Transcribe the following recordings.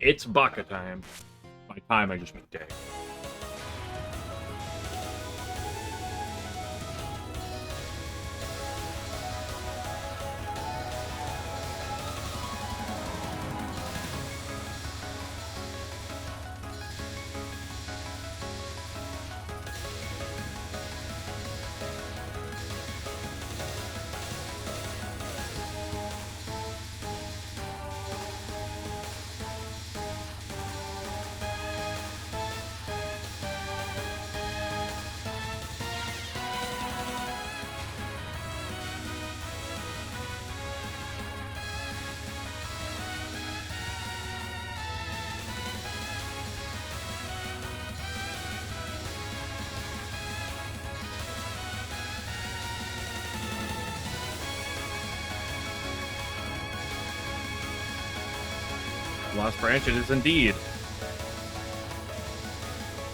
It's Baka time. By time, I just mean day. Last branch it is indeed.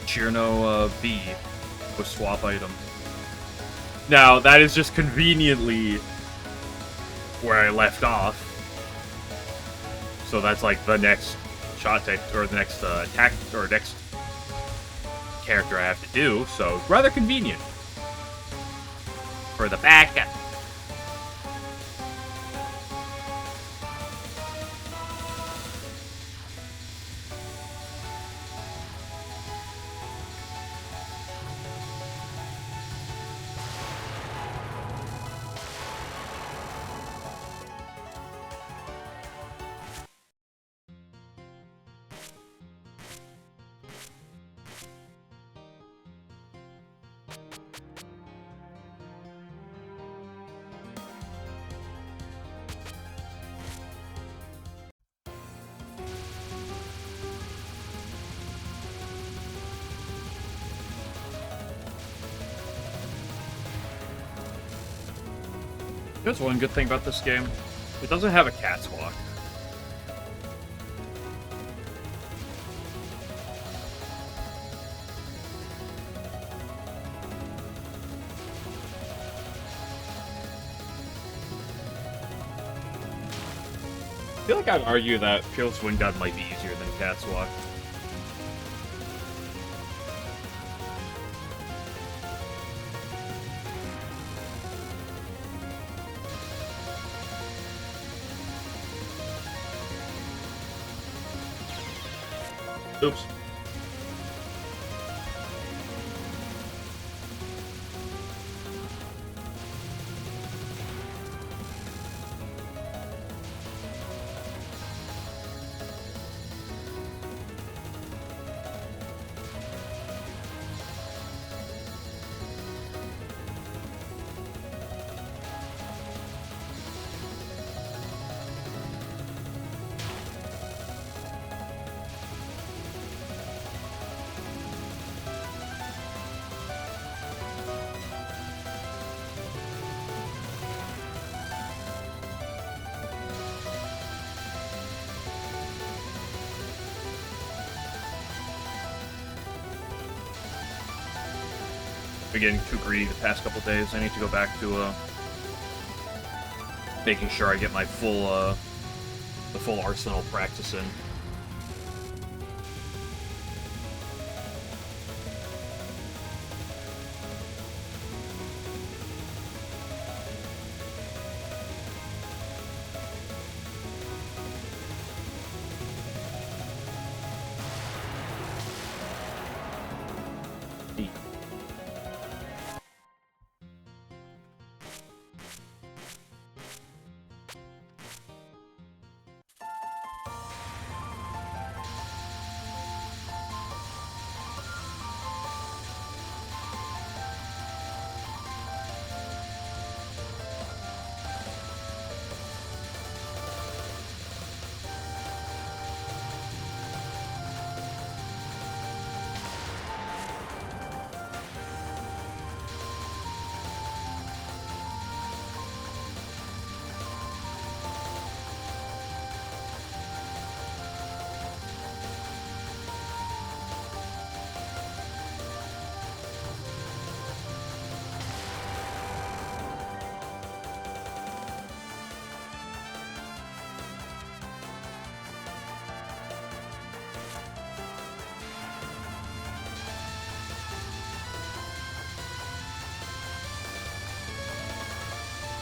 Chirno B with swap item. Now, that is just conveniently where I left off. So that's like the next shot type, or the next attack, or next character I have to do, so rather convenient. For the backup. There's one good thing about this game. It doesn't have a cat's walk. I feel like I'd argue that Fearless Wind Gun might be easier than Cat's Walk. Oops. Been getting too greedy the past couple days. I need to go back to making sure I get my full the full arsenal practice in.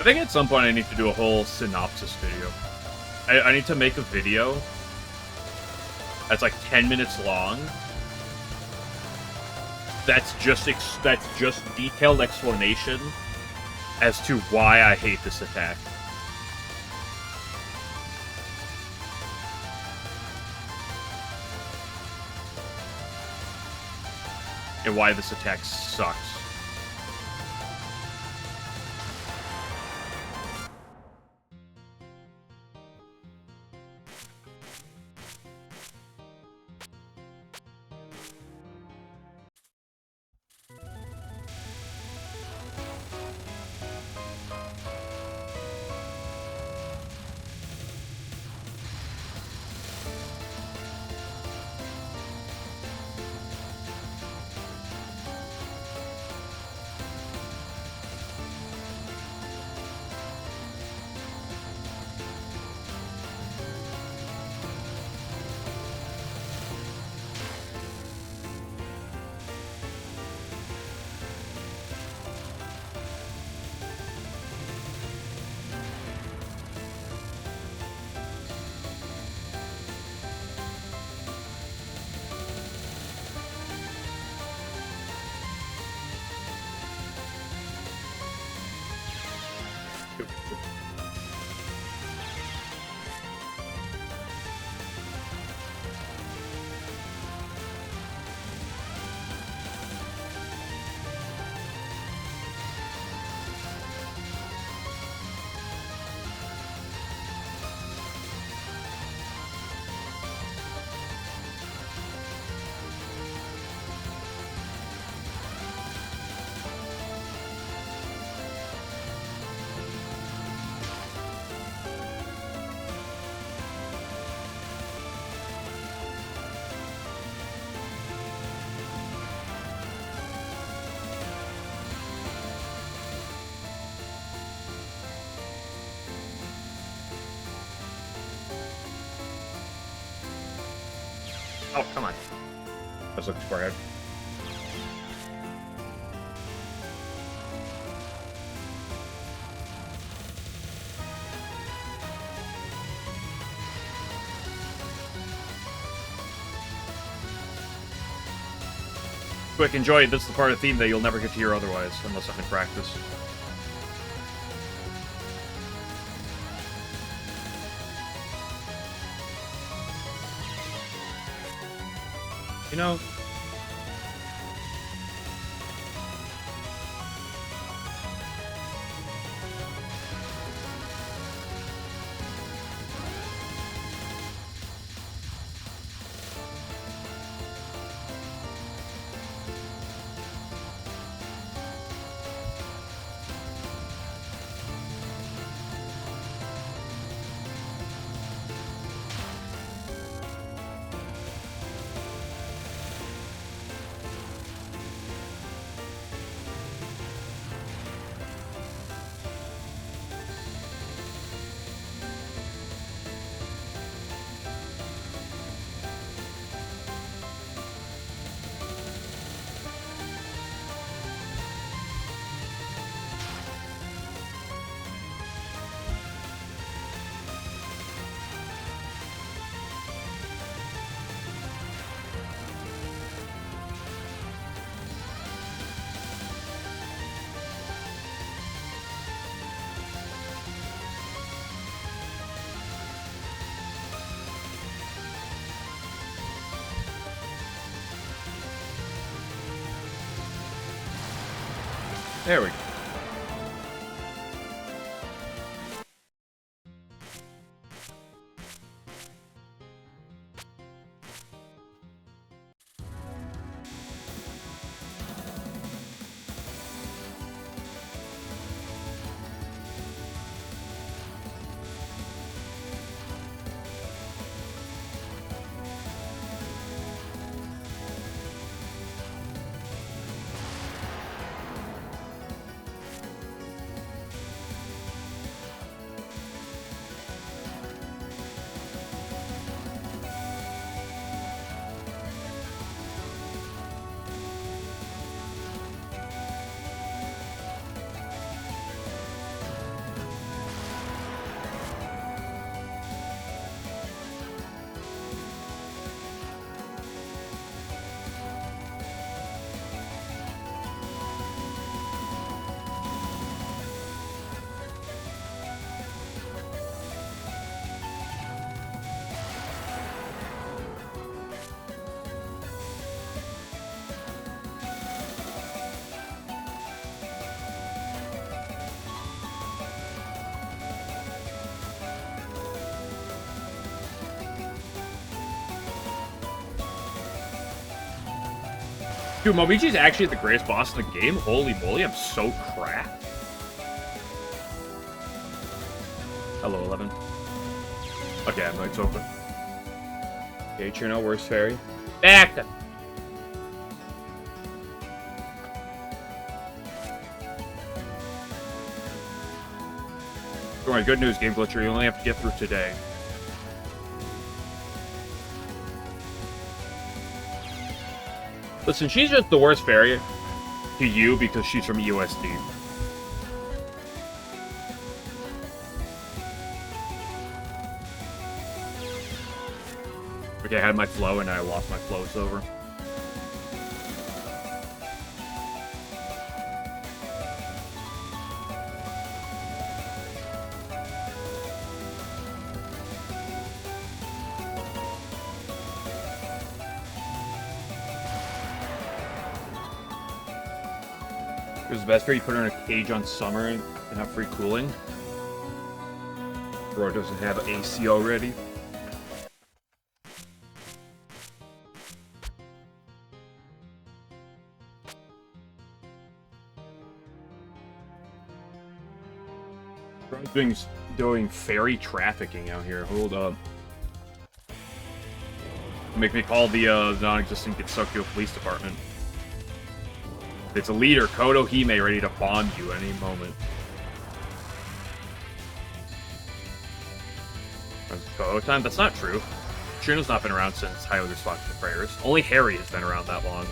I think at some point I need to do a whole synopsis video. I need to make a video that's like 10 minutes long. That's just detailed explanation as to why I hate this attack. And why this attack sucks. Oh, come on. I was looking for it. Quick, enjoy. This is the part of the theme that you'll never get to hear otherwise, unless I'm in practice. You know... There we go. Dude, Momichi's actually the greatest boss in the game? Holy moly, I'm so crap. Hello, 11. Okay, I'm it's open. Okay, Chino, worst fairy. Back! Alright, good news, Game Glitcher. You only have to get through today. Listen, she's just the worst fairy to you because she's from USD. Okay, I had my flow and I lost my flow. It's over. It was the best fairy. You put her in a cage on summer and have free cooling. Bro doesn't have AC already. Bro's doing fairy trafficking out here. Hold up. Make me call the non-existent Getsukyo Police Department. It's a leader, Kodo Hime, ready to bomb you any moment. Koho time? That's not true. Chino's not been around since Highly Responsive to Prayers. Only Harry has been around that long.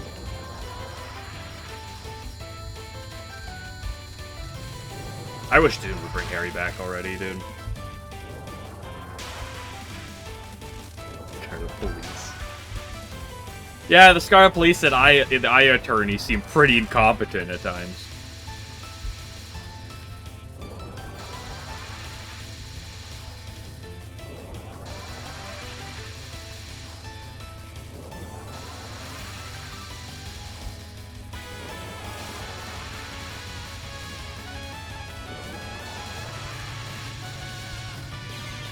I wish Dune would bring Harry back already, dude. Scarlet Police. Yeah, the Scarlet Police and the Eye Attorney seem pretty incompetent at times.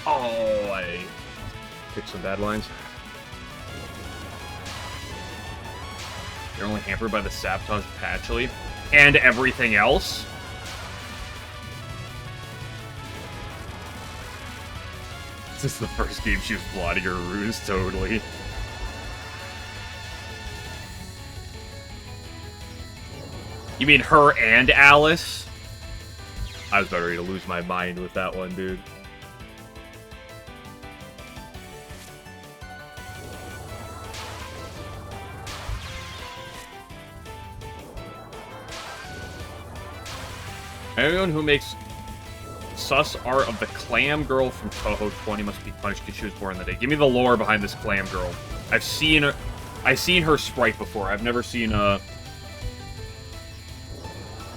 Oh, I picked some bad lines. You're only hampered by the sabotage of Patchley and everything else. This is the first game she was plotting her ruse, totally. You mean her and Alice? I was about ready to lose my mind with that one, dude. Anyone who makes sus art of the clam girl from Touhou 20 must be punished because she was born that day. Give me the lore behind this clam girl. I've seen her sprite before. I've never seen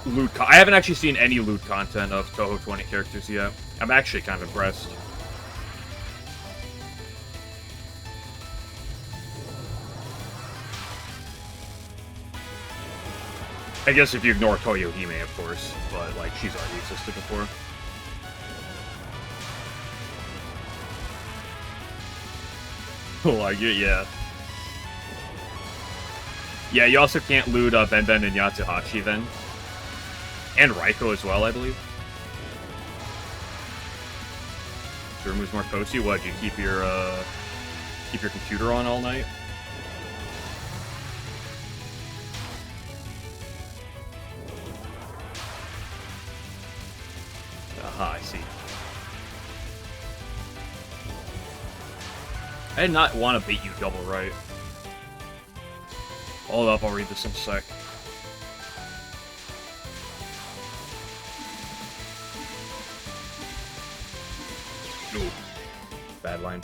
loot. I haven't actually seen any loot content of Touhou 20 characters yet. I'm actually kind of impressed. I guess if you ignore Toyo Hime, of course, but, like, she's already existed before. Like it, yeah. Yeah, you also can't loot Ben Ben and Yatsuhachi then. And Raiko as well, I believe. Removes more Kosi. What, do you keep your computer on all night? Aha, I see. I did not want to beat you double right. Hold up, I'll read this in a sec. Ooh. Bad line.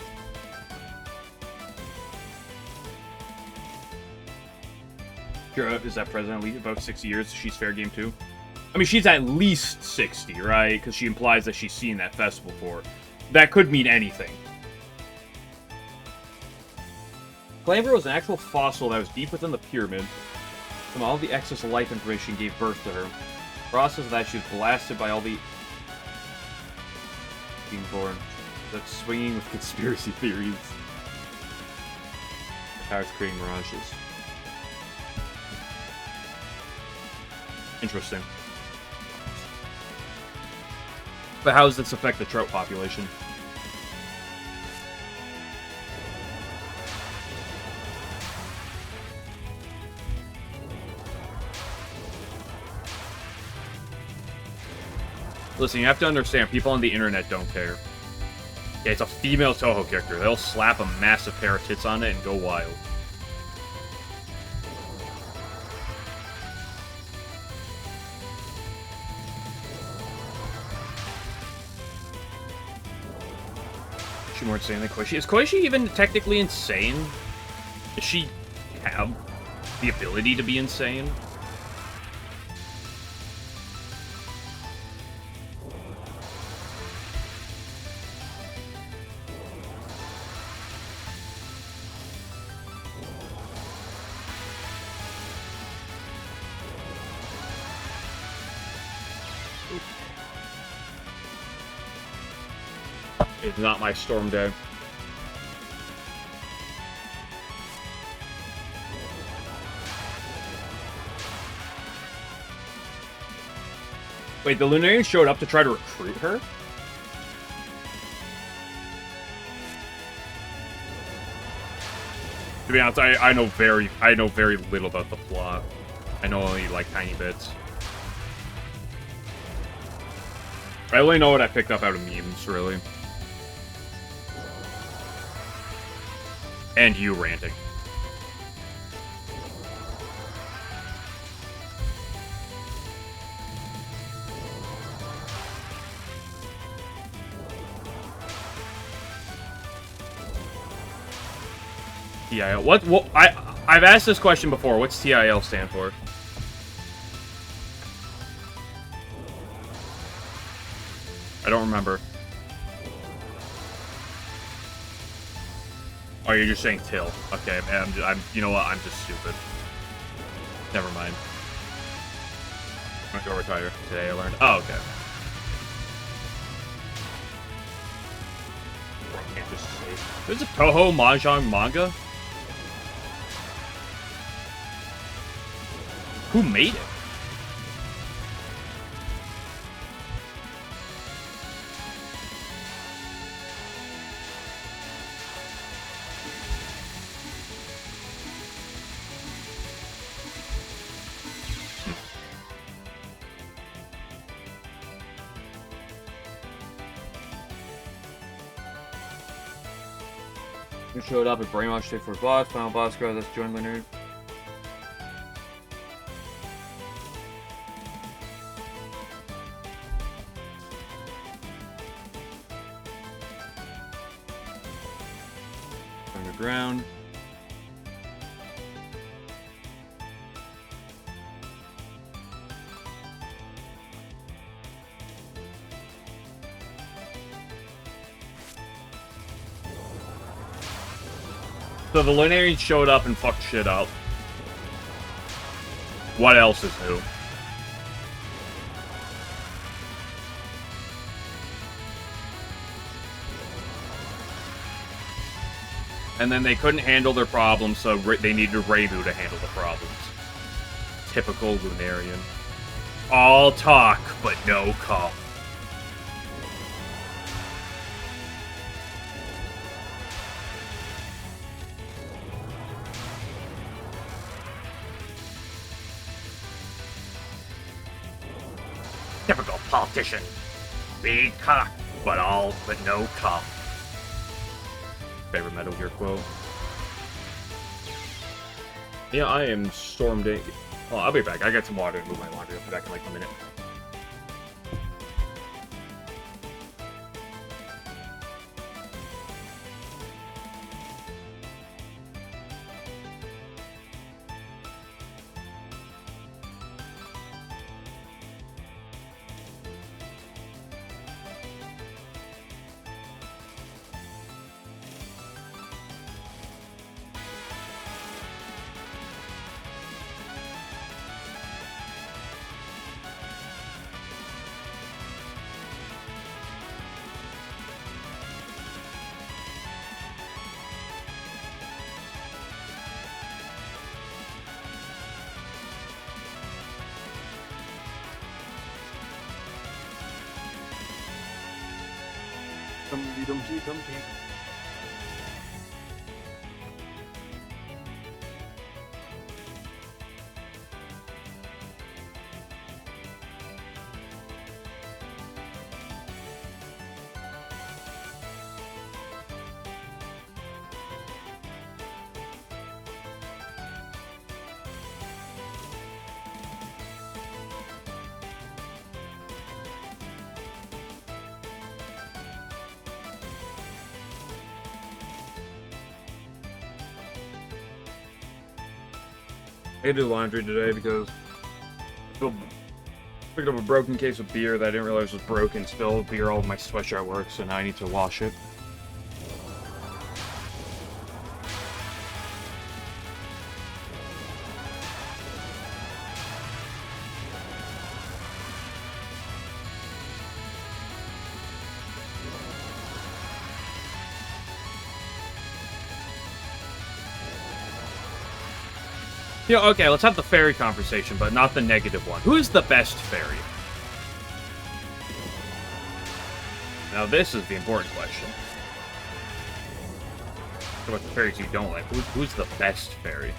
Kira is that president elite about 60 years? She's fair game too? I mean, she's at least 60, right? Because she implies that she's seen that festival before. That could mean anything. Clamber was an actual fossil that was deep within the pyramid. From all the excess life information gave birth to her. The process of that, she was blasted by all the... being born. That's swinging with conspiracy theories. The power's creating mirages. Interesting. But how does this affect the trout population? Listen, you have to understand, people on the internet don't care. Yeah, it's a female Touhou character. They'll slap a massive pair of tits on it and go wild. Is she more insane than Koichi? Is Koichi even technically insane? Does she have the ability to be insane? It's not my storm day. Wait, the Lunarian showed up to try to recruit her? To be honest, I know very little about the plot. I know only like tiny bits. I only know what I picked up out of memes, really. And you ranting. TIL. What? I've asked this question before. What's TIL stand for? I don't remember. Oh, you're just saying till. Okay, man, I'm you know what? I'm just stupid. Never mind. I'm gonna go retire. Today I learned. Oh, okay. I can't just say. There's a Touhou Mahjong manga? Who made it? Who showed up at Brainwash State for boss, final boss girl, that's joined Leonard. Underground. So the Lunarian showed up and fucked shit up. What else is new? And then they couldn't handle their problems, so they needed Reimu to handle the problems. Typical Lunarian. All talk, but no come. Typical politician. Big cock, but no cum. Favorite Metal Gear quote. Yeah, I am stormed in. Oh, I'll be back. I got some water to move my laundry. I'll be back in like a minute. Dumpty dumpty dumpty. I had to do laundry today because I picked up a broken case of beer that I didn't realize was broken. Spilled beer all over my sweatshirt at work, so now I need to wash it. Yeah, okay, let's have the fairy conversation, but not the negative one. Who's the best fairy? Now, this is the important question. What about the fairies you don't like? Who's the best fairy?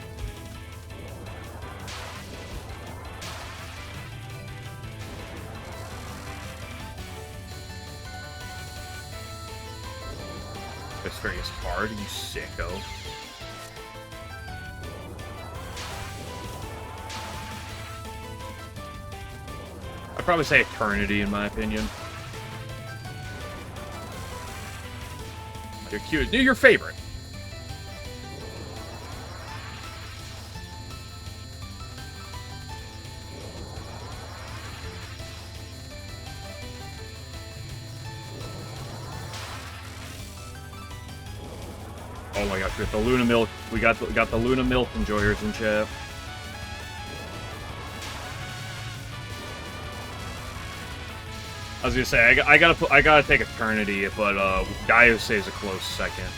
Best fairy is hard, you sicko. I'd probably say Eternity, in my opinion. You're cute. You're your favorite. Oh my gosh, we got the Luna Milk. We got the Luna Milk enjoyers in chat. I was gonna say I gotta take Eternity, but Gaius is a close second.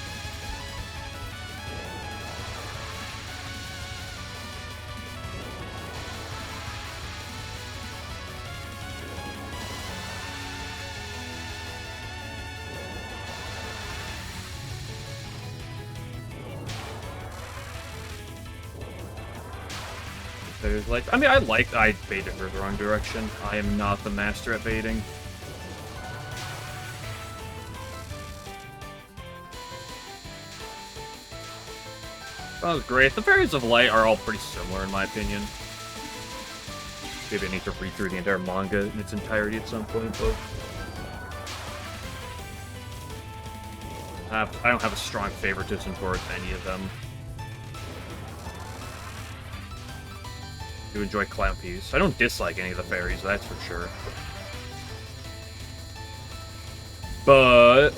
There's like, I mean, I baited her the wrong direction. I am not the master at baiting. That was great. The Fairies of Light are all pretty similar, in my opinion. Maybe I need to read through the entire manga in its entirety at some point, but I don't have a strong favoritism towards any of them. I do enjoy Clampies. I don't dislike any of the fairies, that's for sure. But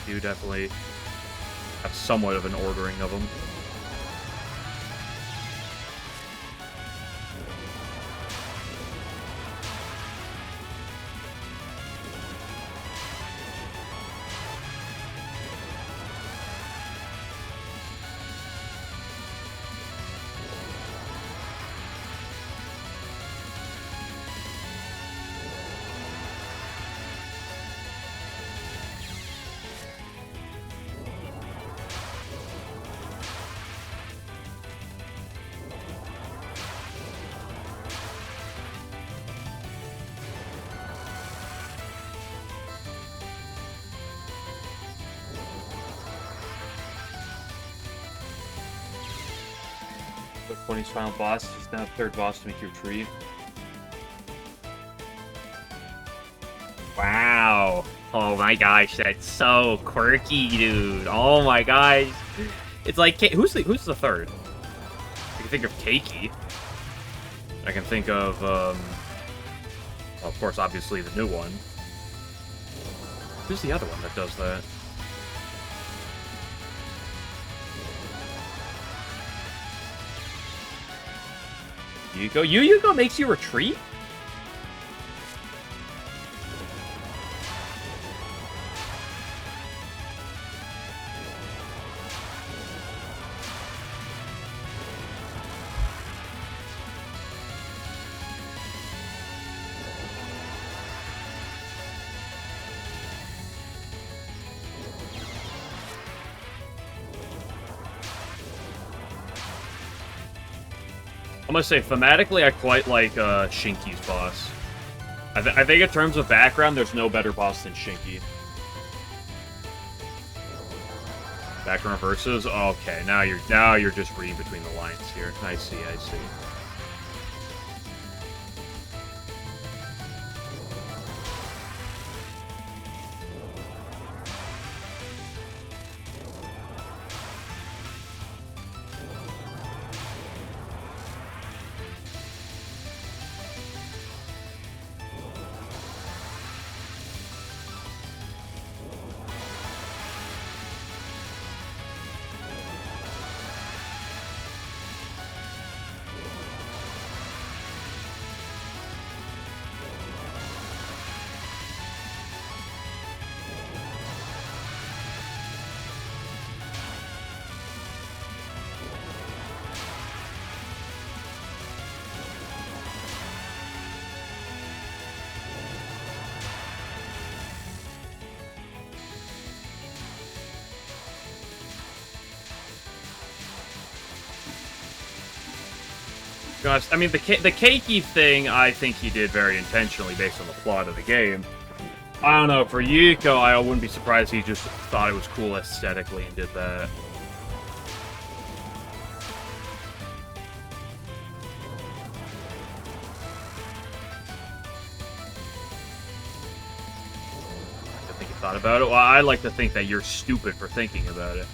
you definitely have somewhat of an ordering of them. Pony's final boss is now the third boss to make your tree. Wow. Oh my gosh, that's so quirky, dude. Oh my gosh. It's like, who's the third? I can think of Keiki. I can think of, well, of course, obviously the new one. Who's the other one that does that? Yuko makes you retreat? I'm gonna say, thematically, I quite like Shinki's boss. I think in terms of background, there's no better boss than Shinki. Background versus? Okay, now you're just reading between the lines here. I see. Gosh, I mean, the cakey thing, I think he did very intentionally based on the plot of the game. I don't know, for Yuko, I wouldn't be surprised he just thought it was cool aesthetically and did that. I think he thought about it. Well, I like to think that you're stupid for thinking about it.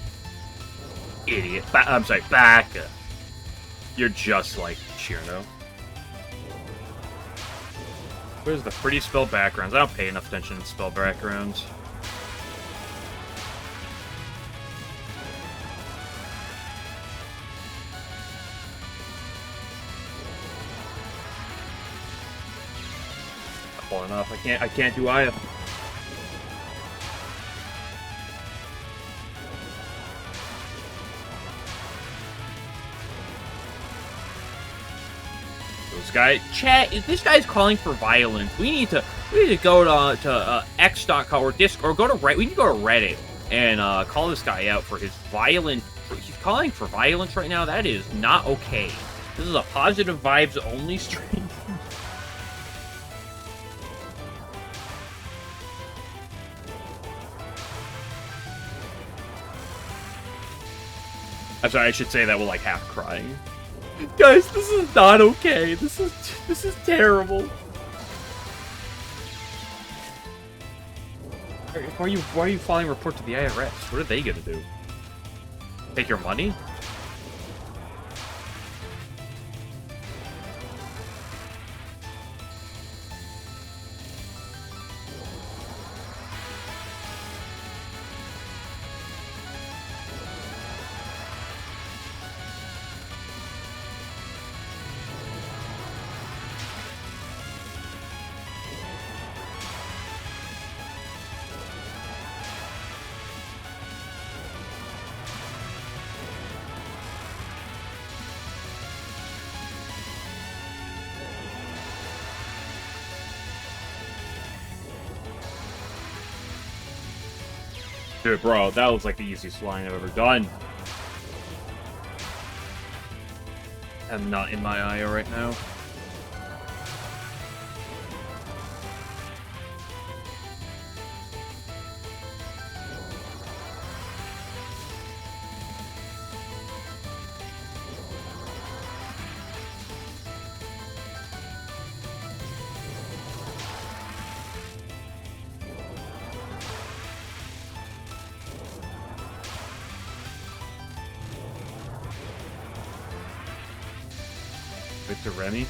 Idiot. I'm sorry, Baka. You're just like Hyrdo. Where's the pretty spell backgrounds? I don't pay enough attention to spell backgrounds. I'm falling off. I can't do either. Chat, if this guy's calling for violence, we need to go to x.com or Discord, or go to Reddit. We need to go to Reddit and call this guy out for his violent. He's calling for violence right now. That is not okay. This is a positive vibes only stream. I'm sorry, I should say that with like half crying. Guys, this is not okay. This is terrible. Why are you filing a report to the IRS? What are they gonna do? Take your money? Dude, bro, that was like the easiest line I've ever done. I'm not in my IO right now. To Remy.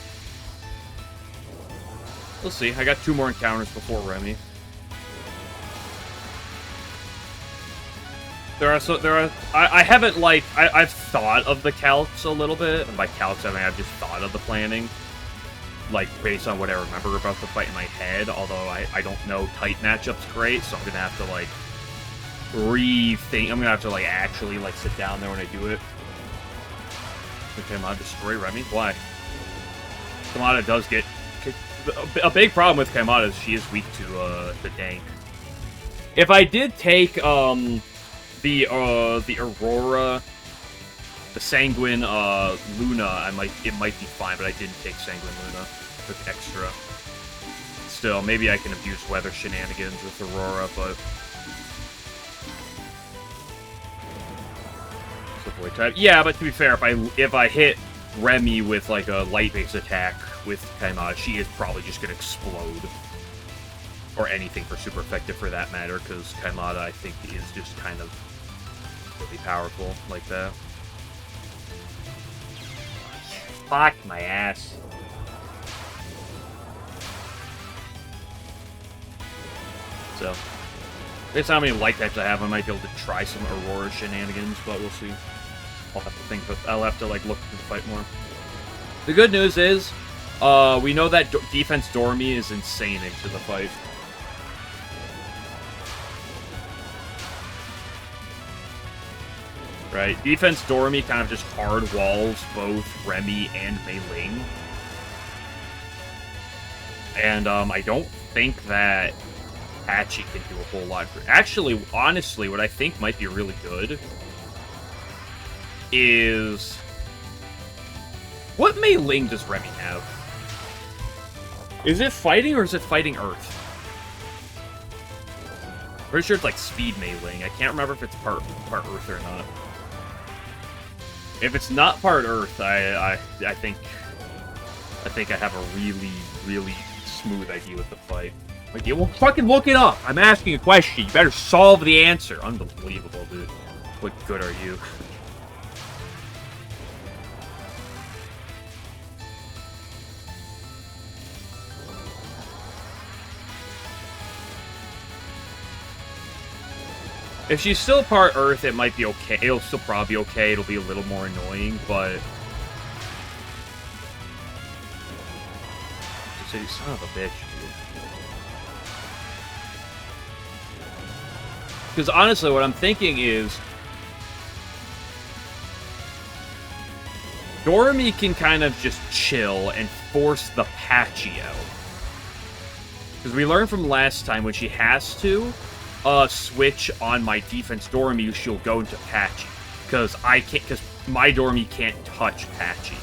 We'll see. I got 2 more encounters before Remy. I haven't like I've thought of the calcs a little bit, and by calcs I mean I've just thought of the planning, like based on what I remember about the fight in my head. Although I don't know tight matchups great, so I'm gonna have to like rethink. I'm gonna have to like actually like sit down there when I do it. Okay, I'm on destroy Remy. Why? Kamada does get... A big problem with Kamada is she is weak to the dank. If I did take the Aurora The Sanguine Luna, it might be fine, but I didn't take Sanguine Luna. Took extra. Still, maybe I can abuse weather shenanigans with Aurora, but avoid type. Yeah, but to be fair, if I hit Remy with like a light base attack with Kaimada, she is probably just gonna explode. Or anything for super effective for that matter, because Kaimada, I think, is just kind of really powerful like that. Fuck my ass. So, based on how many light types I have, I might be able to try some Aurora shenanigans, but we'll see. I'll have to think, but I'll have to like look to the fight more. The good news is, we know that defense Dormy is insane into the fight. Right, defense Dormy kind of just hard walls both Remy and Mei Ling. And I don't think that Patchy can do a whole lot. Actually, honestly, what I think might be really good is... What Mei Ling does Remy have? Is it fighting or is it fighting Earth? Pretty sure it's like speed Mei Ling. I can't remember if it's part Earth or not. If it's not part Earth, I think I have a really, really smooth idea with the fight. Like, well, fucking look it up. I'm asking a question. You better solve the answer. Unbelievable, dude. What good are you? If she's still part Earth, it might be okay. It'll still probably be okay. It'll be a little more annoying, but... You son of a bitch, dude. Because honestly, what I'm thinking is... Dormy can kind of just chill and force the Patchy out. Because we learned from last time, when she has to... switch on my defense Dormy, she'll go into Patchy. Because my Dormy can't touch Patchy.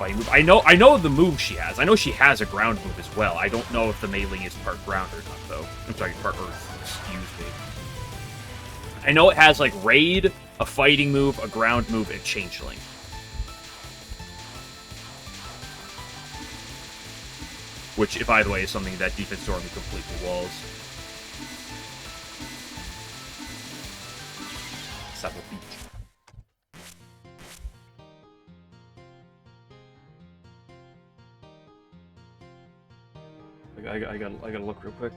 I know the move she has. I know she has a ground move as well. I don't know if the Mei Ling is part ground or not, though. I'm sorry, part Earth. Excuse me. I know it has, like, Raid, a fighting move, a ground move, and Changeling. Which, by the way, is something that defense Dormy completely walls. Settle Beach. I gotta look real quick.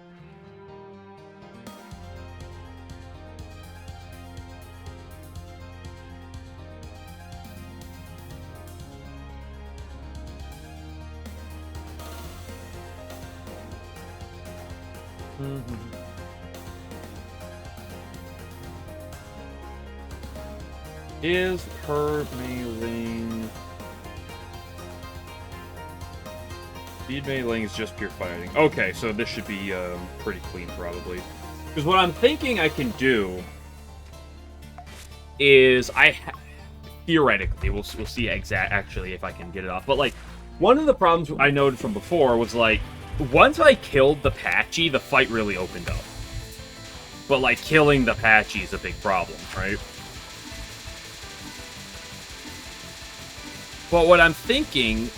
Is her Mei Ling... Speed Mei Ling is just pure fighting. Okay, so this should be pretty clean, probably. Because what I'm thinking I can do is theoretically, we'll see actually if I can get it off. But, like, one of the problems I noted from before was, like, once I killed the Patchy, the fight really opened up. But, like, killing the Patchy is a big problem, right? But what I'm thinking...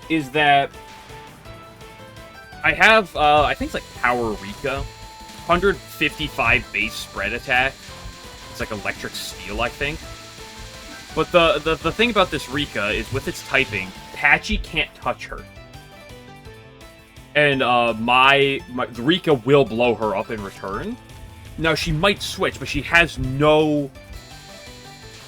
is that I have, I think it's like Power Rika, 155 base spread attack. It's like Electric Steel, I think. But the thing about this Rika is with its typing, Patchy can't touch her. And the Rika will blow her up in return. Now, she might switch, but she has no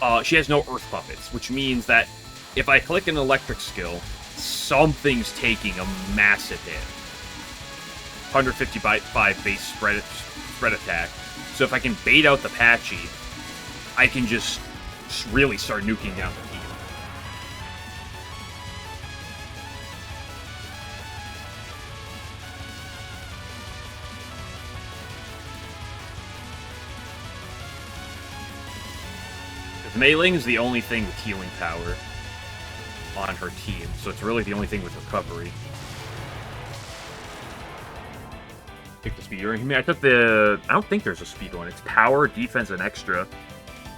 Earth Puppets, which means that if I click an Electric skill, something's taking a massive hit. 155 base spread attack. So if I can bait out the Patchy, I can just really start nuking down the team. The Mei Ling is the only thing with healing power on her team, so it's really the only thing with recovery. Pick the speed. I took the... I don't think there's a speed one. It's power, defense, and extra.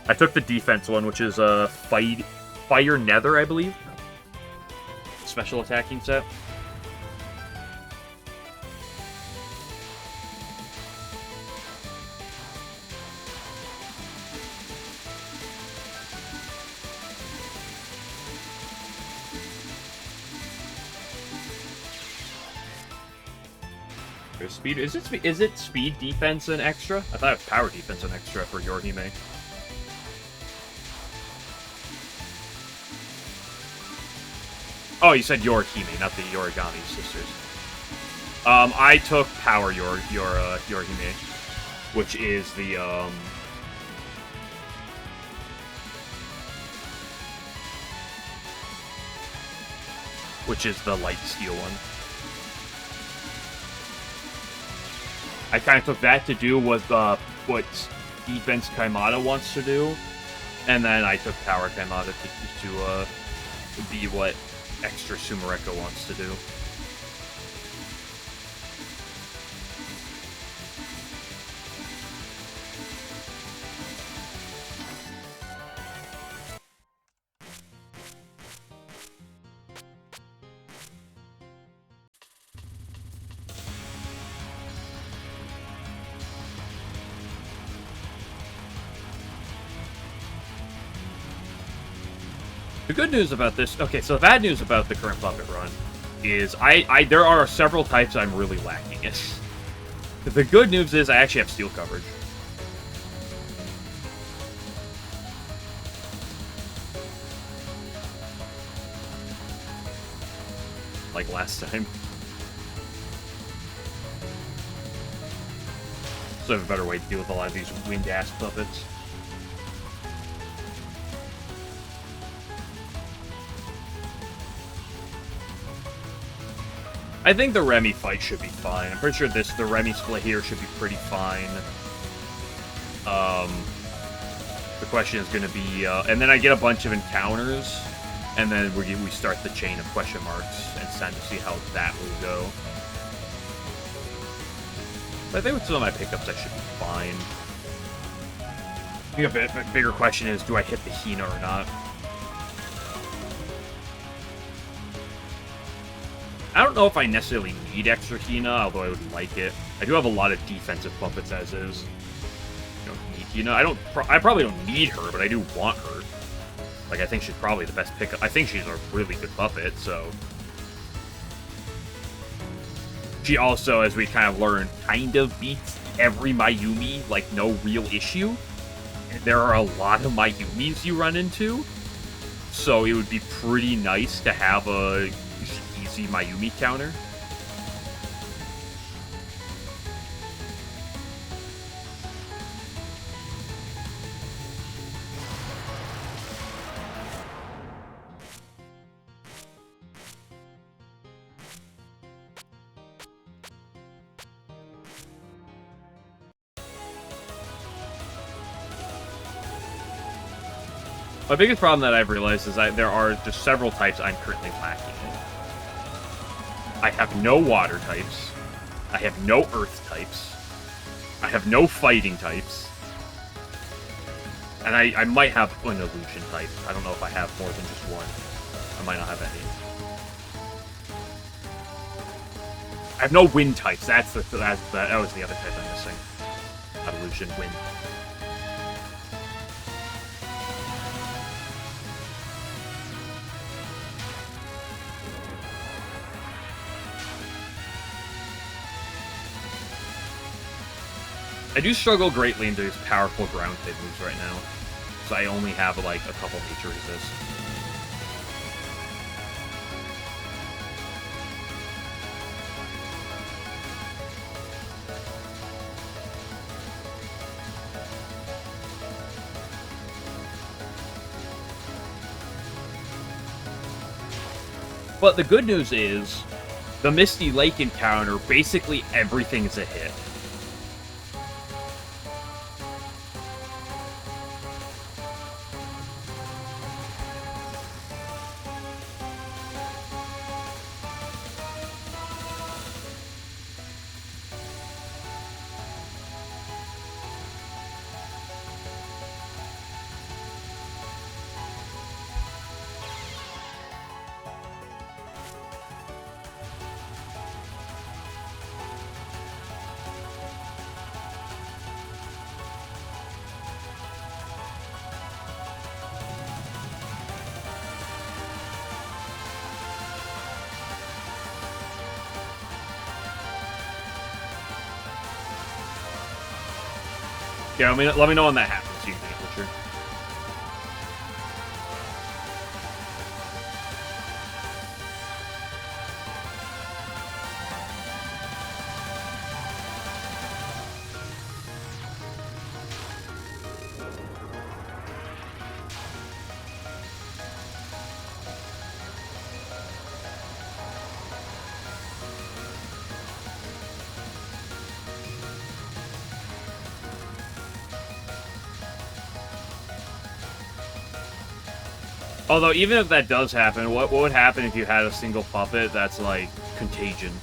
I took the defense one, which is Fire Nether, I believe. Special attacking set. Speed is it speed, defense, and extra? I thought it was power, defense, and extra for Yorihime. Oh, you said Yorihime, not the Yorigami sisters. I took power Yorihime, which is the light steel one. I kind of took that to do with what defense Kaimata wants to do, and then I took power Kaimata to be what extra Sumereko wants to do. The good news about this... Okay, so the bad news about the current puppet run is there are several types I'm really lacking in. The good news is I actually have steel coverage. Like last time. So I have a better way to deal with a lot of these wind-ass puppets. I think the Remy fight should be fine. I'm pretty sure the Remy split here should be pretty fine. The question is going to be... and then I get a bunch of encounters, and then we start the chain of question marks, and it's time to see how that will go. But I think with some of my pickups, I should be fine. I think a bigger question is, do I hit the Hina or not? I don't know if I necessarily need extra Hina, although I would like it. I do have a lot of defensive puppets as is. I don't need Hina. I probably don't need her, but I do want her. Like, I think she's probably the best pickup. I think she's a really good puppet, so... She also, as we kind of learned, kind of beats every Mayumi, like, no real issue. And there are a lot of Mayumis you run into, so it would be pretty nice to have a... Mayumi counter. My biggest problem that I've realized is that there are just several types I'm currently lacking in. I have no water types. I have no earth types. I have no fighting types. And I might have an illusion type. I don't know if I have more than just one. I might not have any. I have no wind types. That was the other type I'm missing. Illusion, wind. I do struggle greatly into these powerful ground type moves right now, so I only have like a couple nature resists. But the good news is, the Misty Lake encounter, basically everything is a hit. Yeah, let me know when that happens, you Butcher. Although, even if that does happen, what would happen if you had a single puppet that's, like, contagion?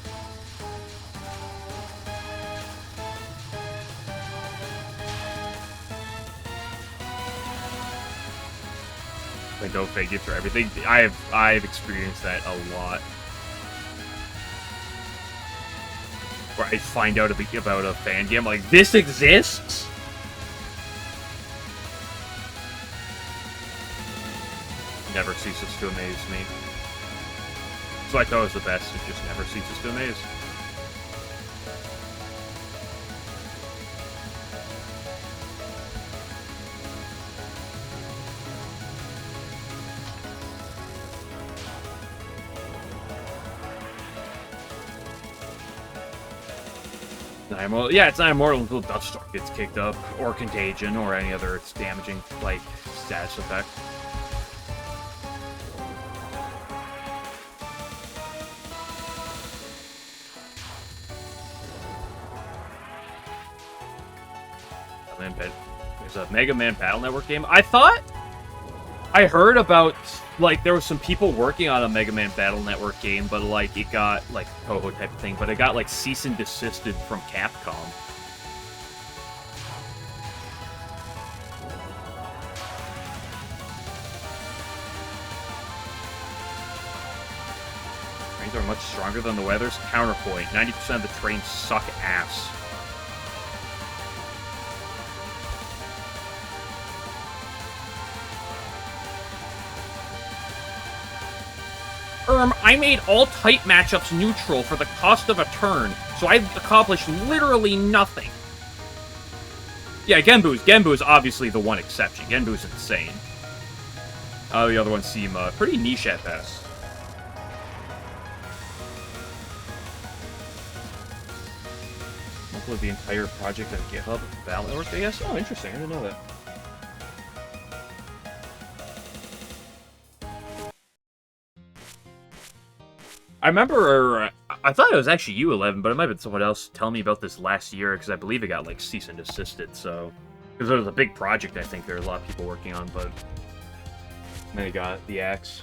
Like, no fake gifts or everything. I've experienced that a lot. Where I find out about a fan game, like, this exists? Never ceases to amaze me. So I thought it was the best, it just never ceases to amaze. Yeah, it's not immortal until Duststorm gets kicked up, or Contagion, or any other damaging, like, status effect. There's a Mega Man Battle Network game. I heard about, like, there was some people working on a Mega Man Battle Network game, but, like, it got, like, Touhou type of thing, but it got, like, cease and desisted from Capcom. Trains are much stronger than the weather's counterpoint. 90% of the trains suck ass. I made all tight matchups neutral for the cost of a turn, so I've accomplished literally nothing. Yeah, Genbu is obviously the one exception. Genbu's insane. The other ones seem pretty niche at best. Upload the entire project on GitHub. Battle Network, I guess? Oh, interesting. I didn't know that. I remember, I thought it was actually you, 11, but it might have been someone else telling me about this last year, because I believe it got, like, cease and desisted, so... Because it was a big project, I think there were a lot of people working on, but... And then it got the axe.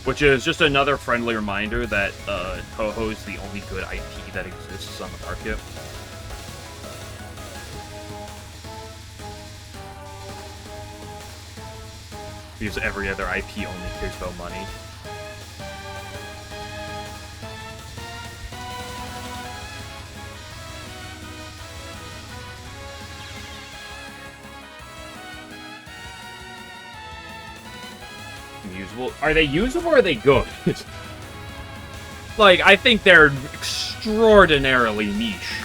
Which is just another friendly reminder that Touhou is the only good IP that exists on the market. Because every other IP only cares about money. Usable? Are they usable or are they good? Like, I think they're extraordinarily niche.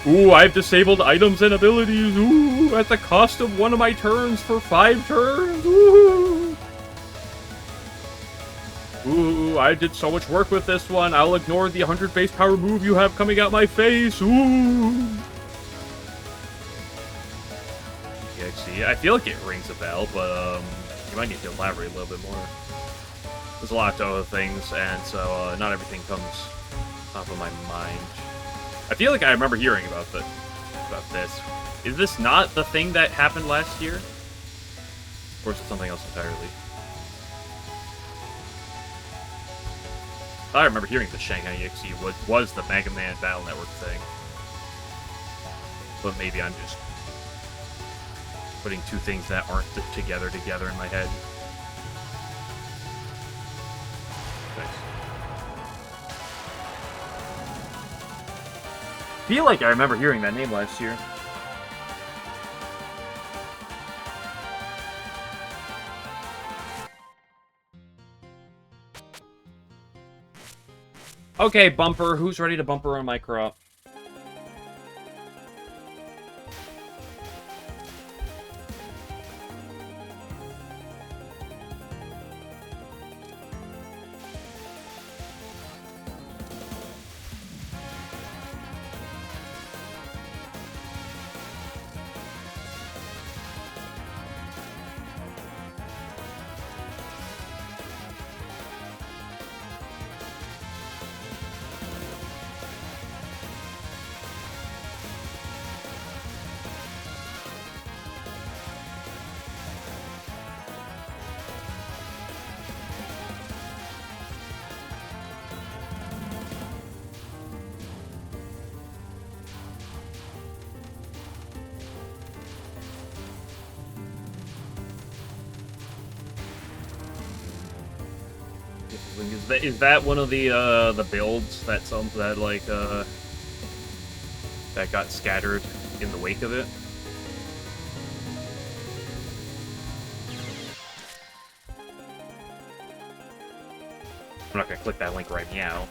Ooh, I've disabled items and abilities. Ooh, at the cost of one of my turns for 5 turns. Ooh. Ooh, I did so much work with this one. I'll ignore the 100 base power move you have coming out my face. Ooh. Yeah, I feel like it rings a bell, but, you might need to elaborate a little bit more. There's a lot of Touhou things, and so not everything comes top of my mind. I feel like I remember hearing about this. Is this not the thing that happened last year? Or is it something else entirely? I remember hearing the Shanghai EXE was the Mega Man Battle Network thing. But maybe I'm just putting two things that aren't together in my head. Nice. I feel like I remember hearing that name last year. Okay, bumper. Who's ready to bumper on my crop? Is that one of the builds that that got scattered in the wake of it? I'm not gonna click that link right now.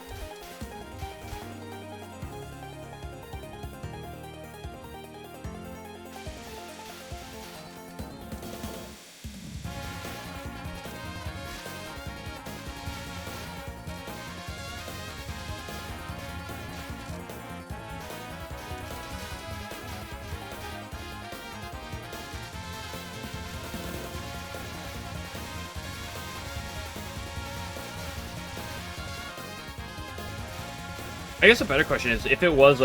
I guess a better question is if it was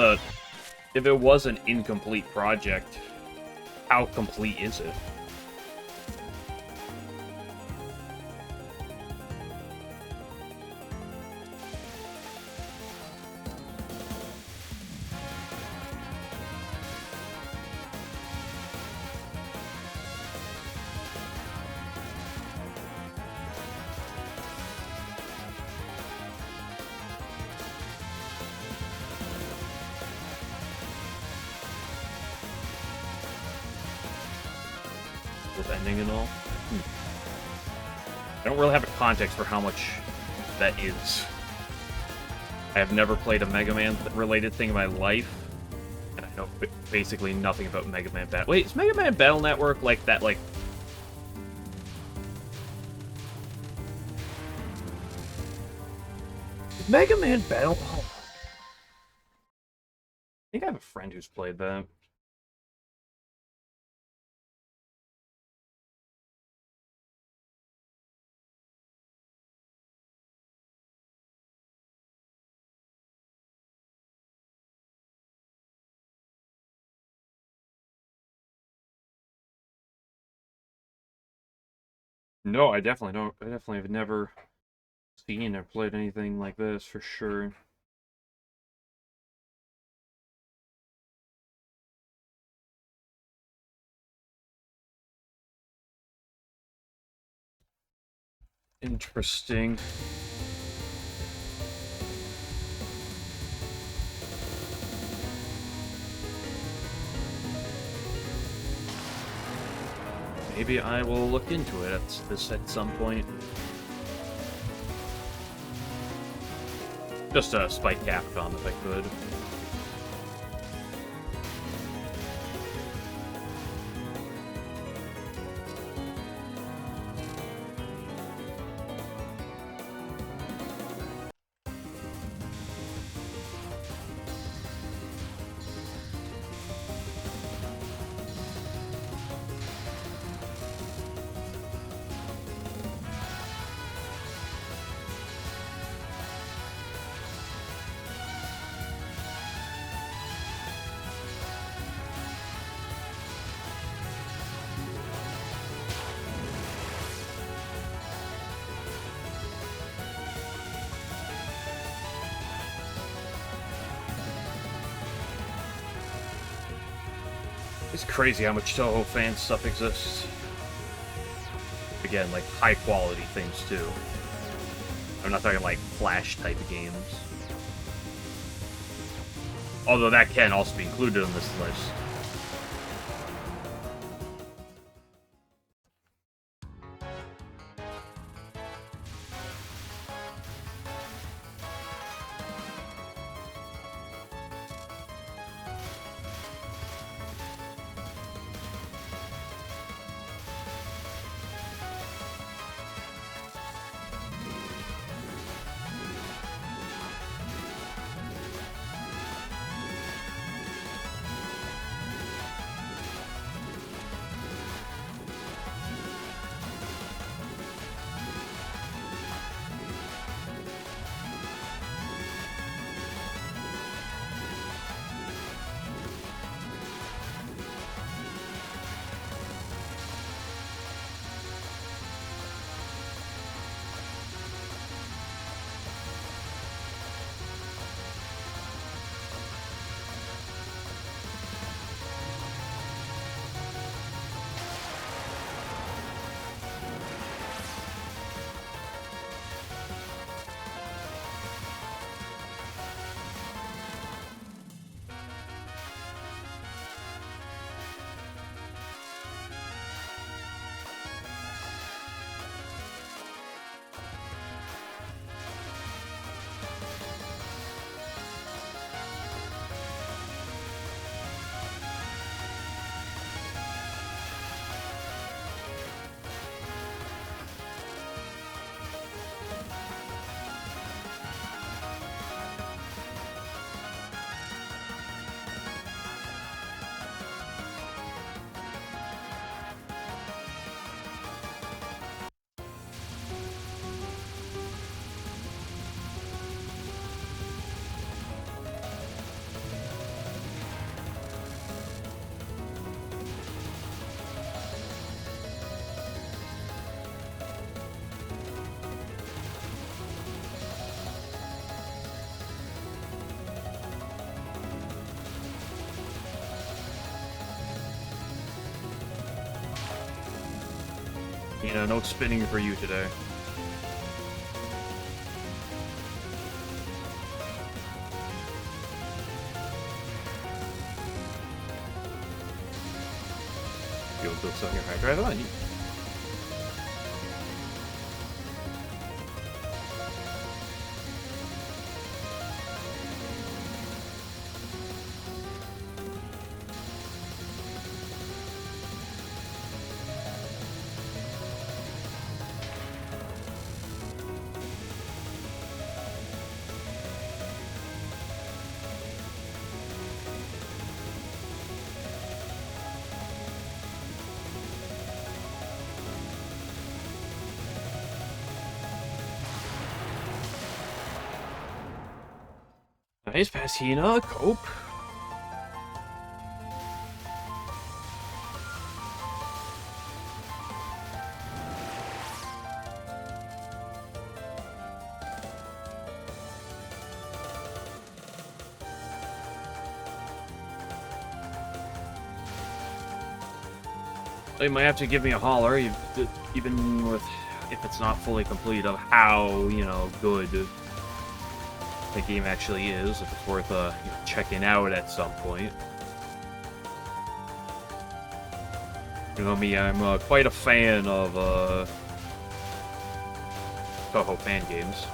an incomplete project, how complete is it? With ending and all. I don't really have a context for how much that is. I have never played a Mega Man related thing in my life, and I know basically nothing about Mega Man Battle. Wait, is Mega Man Battle Network like that? Like, Mega Man Battle? Oh. I think I have a friend who's played that. No, I definitely don't. I definitely have never seen or played anything like this for sure. Interesting. Maybe I will look into it at some point. Just a spike Capcom if I could. It's crazy how much Touhou fan stuff exists. Again, like high quality things too. I'm not talking like Flash type games. Although that can also be included in this list. know, no spinning for you today. You'll build something your hard drive on. Nice, Pastina, Cope. You might have to give me a holler, even with if it's not fully complete, of how, you know, good the game actually is, if it's worth checking out at some point. You know me, I'm quite a fan of Touhou fan games.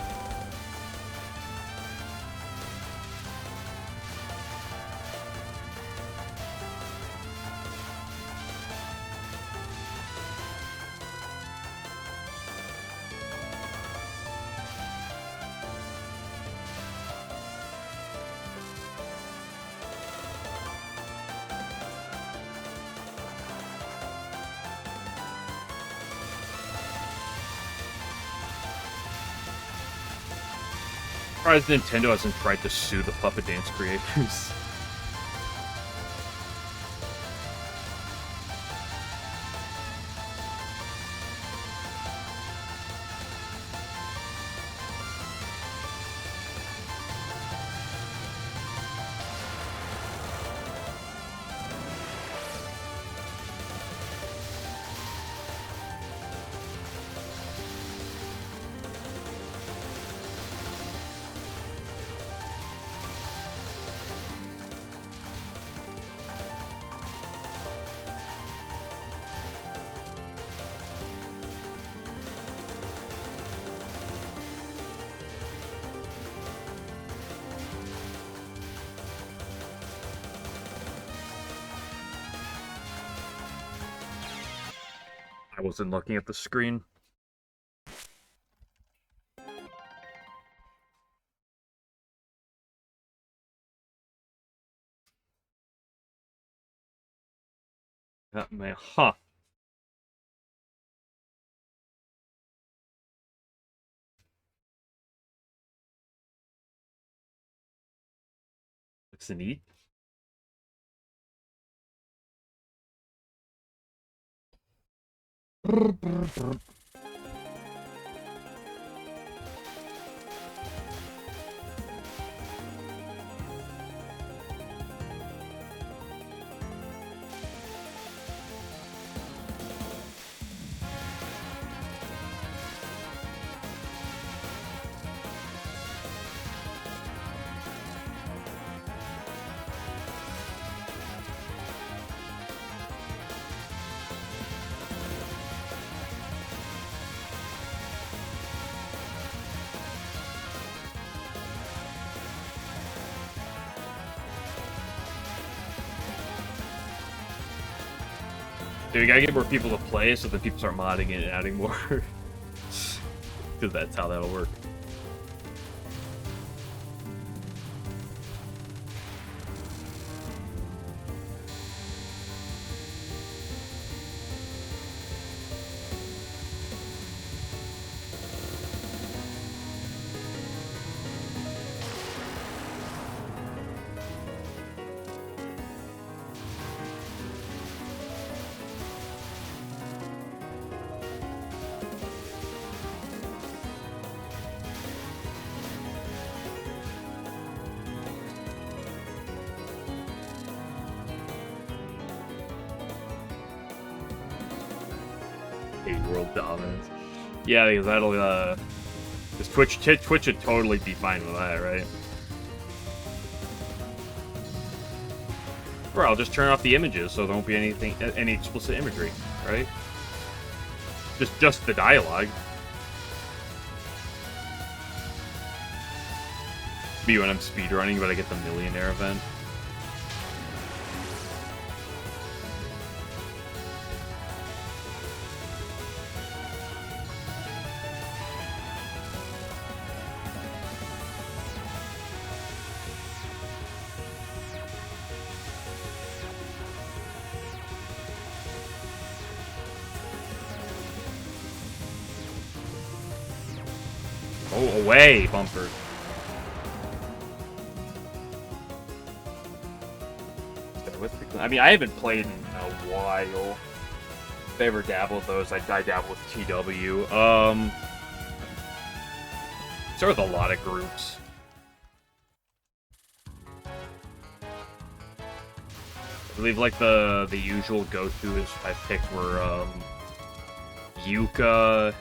Surprised Nintendo hasn't tried to sue the Puppet Dance creators. I wasn't looking at the screen. That may, huh. Looks neat. Dude, we gotta get more people to play so that people start modding it and adding more. Because that's how that'll work. Paid world dominance. Yeah, because that'll, because Twitch should totally be fine with that, right? Or I'll just turn off the images so there won't be any explicit imagery, right? Just the dialogue. Be when I'm speedrunning, but I get the millionaire event. Oh, away, bumper. I mean, I haven't played in a while. If I ever dabble with those, I dabble with TW. So with a lot of groups. I believe like the usual go-tos I picked were Yuka.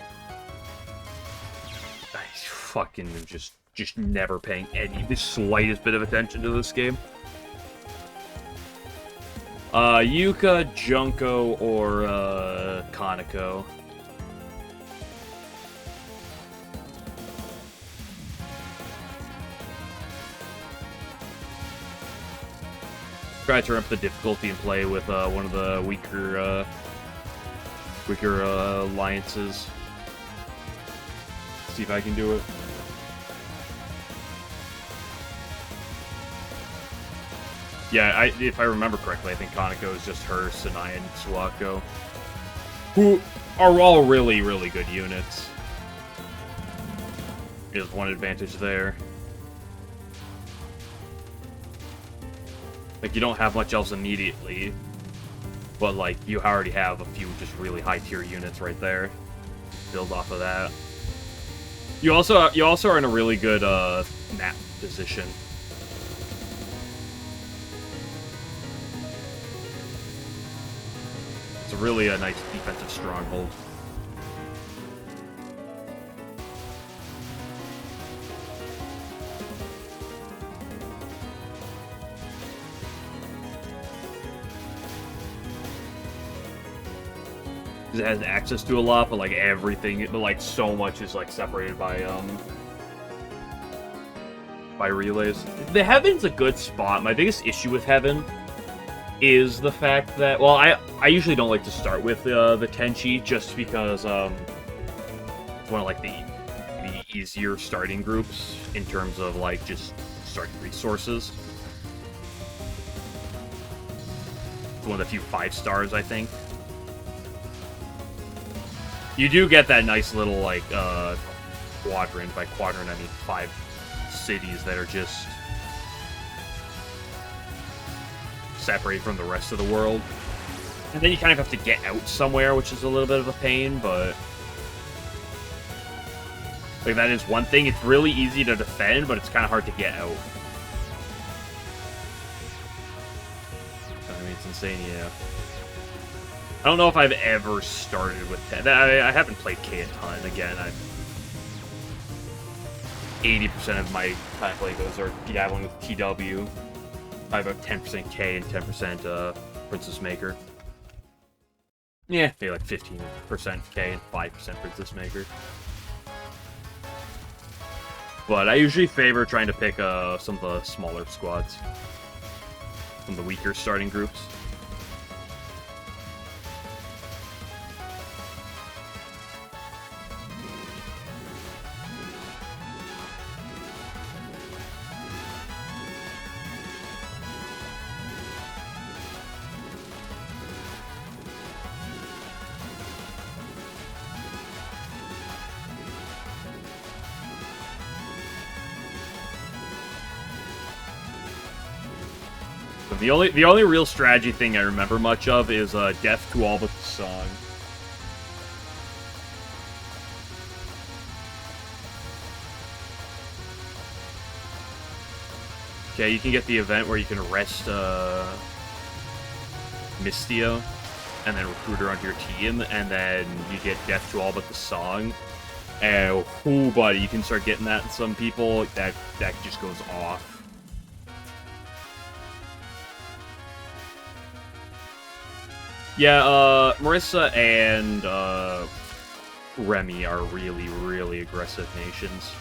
I fucking just never paying the slightest bit of attention to this game. Yuka, Junko, or Kaneko. Try to turn up the difficulty and play with one of the weaker alliances. See if I can do it. Yeah, if I remember correctly, I think Kaneko is just her, Sanai, and Suwako, who are all really, really good units. There's one advantage there. Like, you don't have much else immediately, but, like, you already have a few just really high-tier units right there. Build off of that. You also are in a really good map position. It's really a nice defensive stronghold. It has access to a lot, but like everything, but like so much is like separated by relays. The Heaven's a good spot. My biggest issue with Heaven is the fact that, well, I usually don't like to start with the Tenchi just because it's one of like the easier starting groups in terms of like just starting resources. It's one of the few 5 stars, I think. You do get that nice little, like, quadrant. By quadrant, I mean 5 cities that are just separated from the rest of the world. And then you kind of have to get out somewhere, which is a little bit of a pain, but like, that is one thing. It's really easy to defend, but it's kind of hard to get out. I mean, it's insane, yeah. I don't know if I've ever started with 10. I haven't played K a ton. Again, 80% of my time playing those are dabbling with TW. I have about 10% K and 10% Princess Maker. Yeah, maybe like 15% K and 5% Princess Maker. But I usually favor trying to pick some of the smaller squads. Some of the weaker starting groups. The only real strategy thing I remember much of is Death to All But the Song. Okay, you can get the event where you can arrest Mistio. and then recruit her onto your team, and then you get Death to All But the Song. And, oh, buddy, you can start getting that in some people. That just goes off. Yeah, Marissa and Remy are really, really aggressive nations.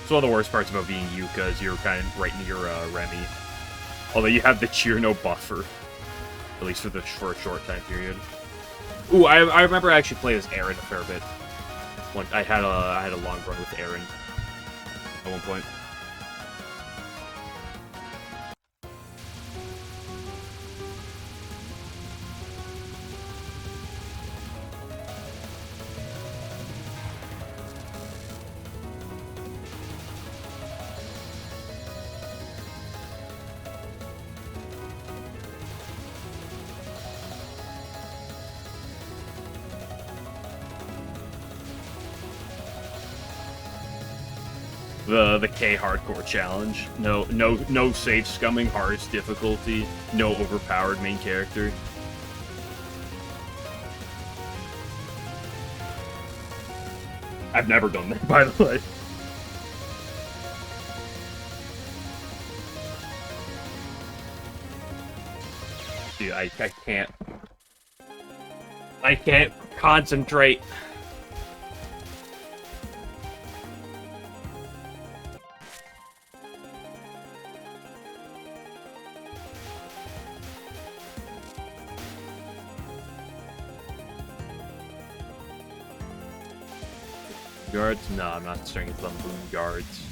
It's one of the worst parts about being Yuka is you're kind of right near Remy. Although you have the cheer no buffer. At least for a short time period. Ooh, I remember I actually played as Aaron a fair bit. I had a long run with Aaron at one point. The K hardcore challenge. No safe scumming, hardest difficulty, no overpowered main character. I've never done that, by the way. Dude, I can't concentrate. Guards? No, I'm not starting with them boom guards.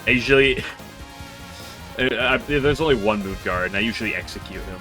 I usually... there's only one move guard, and I usually execute him.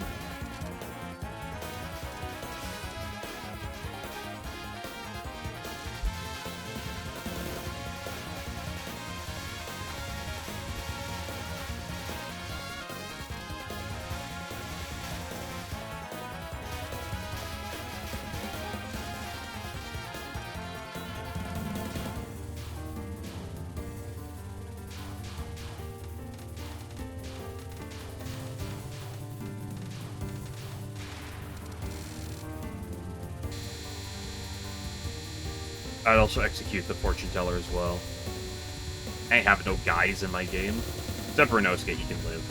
I'd also execute the fortune teller as well. I ain't having no guys in my game. Except for Inosuke, he can live.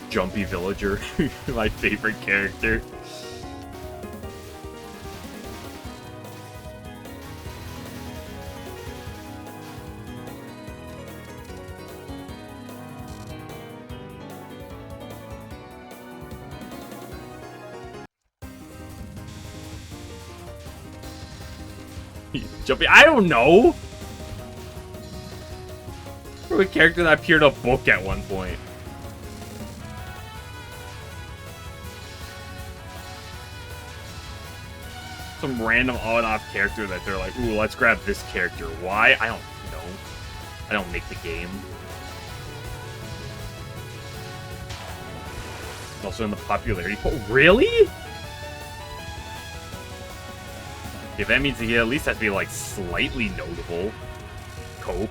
Jumpy Villager, my favorite character. Jumpy, I don't know. Or a character that appeared in a book at one point. Some random on-off character that they're like, ooh, let's grab this character. Why? I don't know. I don't make the game. Also in the popularity poll. Really? Yeah, that means he at least has to be, like, slightly notable. Cope.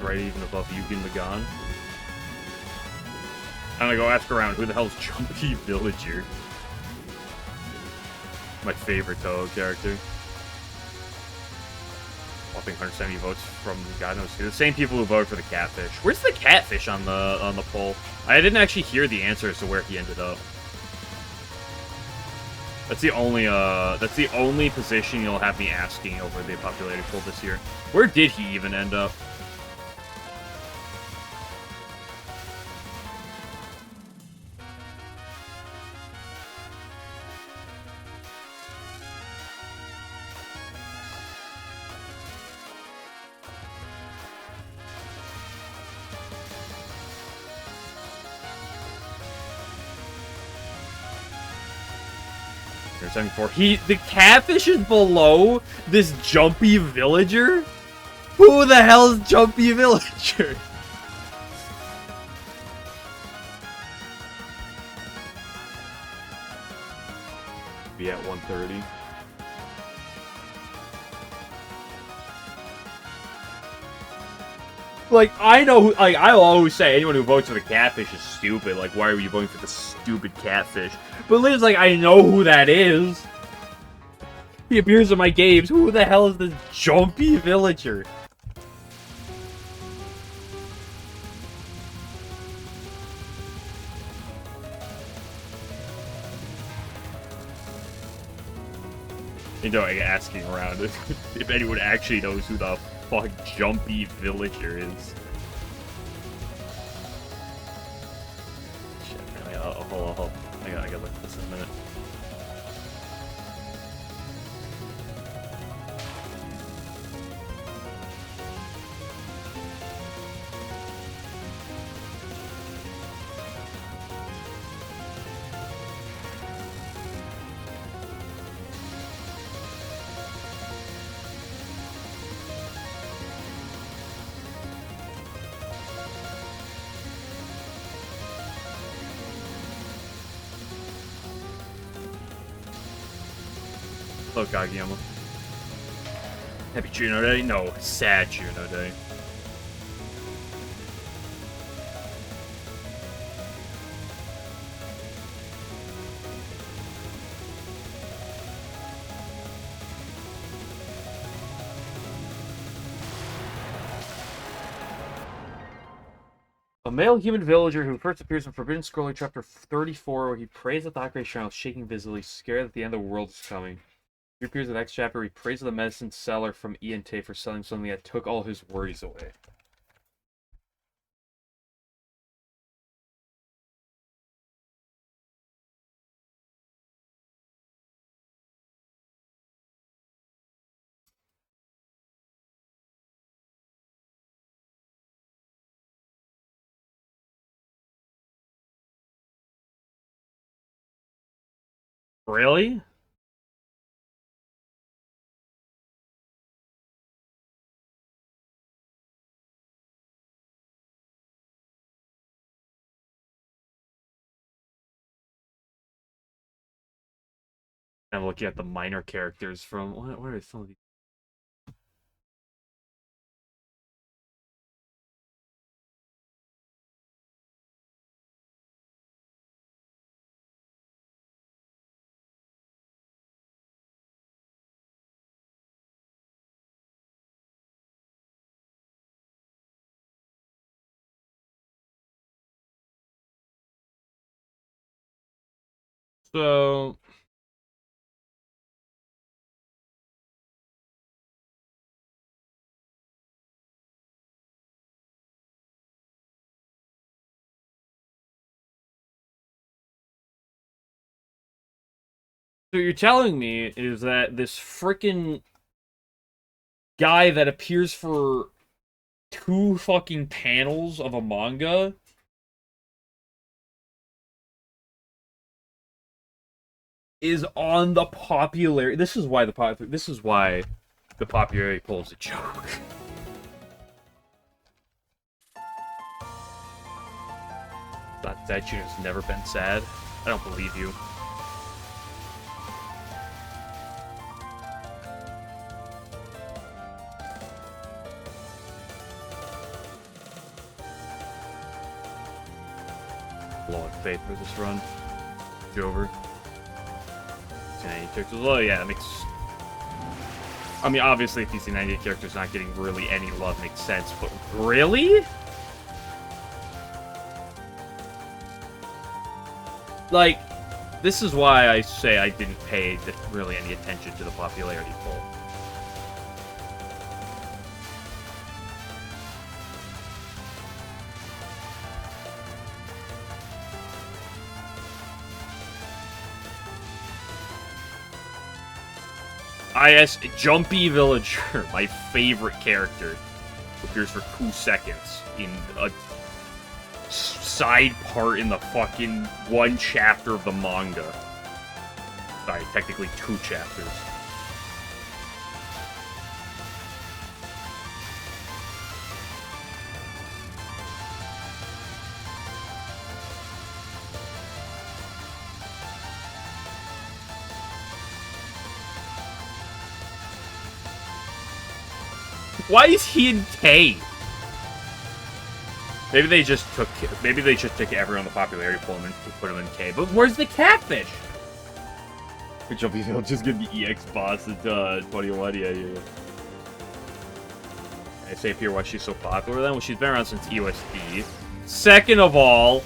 Right even above Yugen Lagan. I'm gonna go ask around, who the hell's Jumpy Villager? My favorite Touhou character. whopping 170 votes from God knows who. The same people who voted for the catfish. Where's the catfish on the poll? I didn't actually hear the answer as to where he ended up. That's the only position you'll have me asking over the populated poll this year. Where did he even end up? The catfish is below this jumpy villager? Who the hell is jumpy villager? Be at 130. Like, I know, like, I'll always say anyone who votes for the catfish is stupid. Like, why are you voting for the stupid catfish? But Liv's like, I know who that is. He appears in my games. Who the hell is this jumpy villager? You know, like, asking around if anyone actually knows who the fuck jumpy villager is. Shit, man, hold on. I gotta look at this in a minute. Hello, Kageyama. Happy Juno Day? No, sad Juno Day. A male human villager who first appears in Forbidden Scroller chapter 34, where he prays at the High Shrine, shaking visibly, scared that the end of the world is coming. He appears in the next chapter. He prays the medicine seller from Iante for selling something that took all his worries away. Really? I'm looking at the minor characters from what are some of these? So So you're telling me is that this frickin' guy that appears for 2 fucking panels of a manga is on the popularity. This is why the popularity poll is a joke. That Juno's never been sad. I don't believe you. Long faith for this run. Jover. 10 took as well. Yeah, that makes. I mean, obviously, a PC98 character's not getting really any love makes sense, but really? Like, this is why I say I didn't pay really any attention to the popularity poll. IS Jumpy Villager, my favorite character, appears for 2 seconds in a side part in the fucking 1 chapter of the manga. Sorry, technically 2 chapters. Why is he in K? Maybe they just took everyone on the popularity poll and put him in K. But where's the catfish? Which will just get the EX boss at 21. Yeah. I say here why she's so popular then. Well, she's been around since USD. Second of all,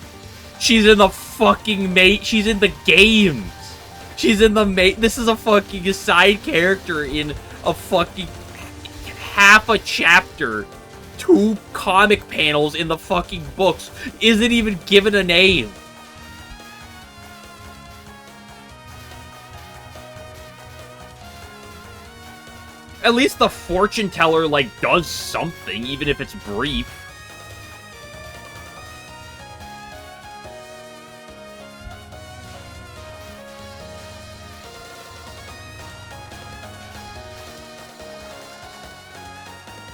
she's in the fucking she's in the games. She's in the This is a fucking side character in a fucking half a chapter, 2 comic panels in the fucking books, isn't even given a name. At least the fortune teller, like, does something, even if it's brief.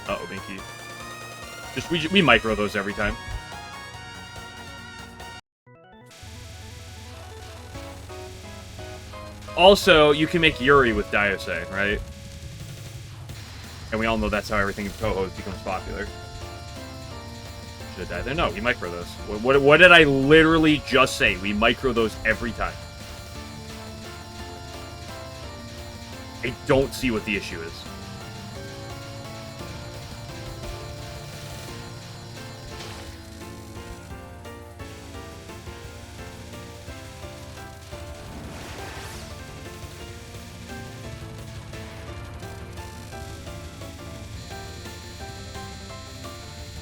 Uh-oh, Binky. We micro those every time. Also, you can make Yuri with Diosei, right? And we all know that's how everything in Touhou becomes popular. Should have died there. No, we micro those. What did I literally just say? We micro those every time. I don't see what the issue is.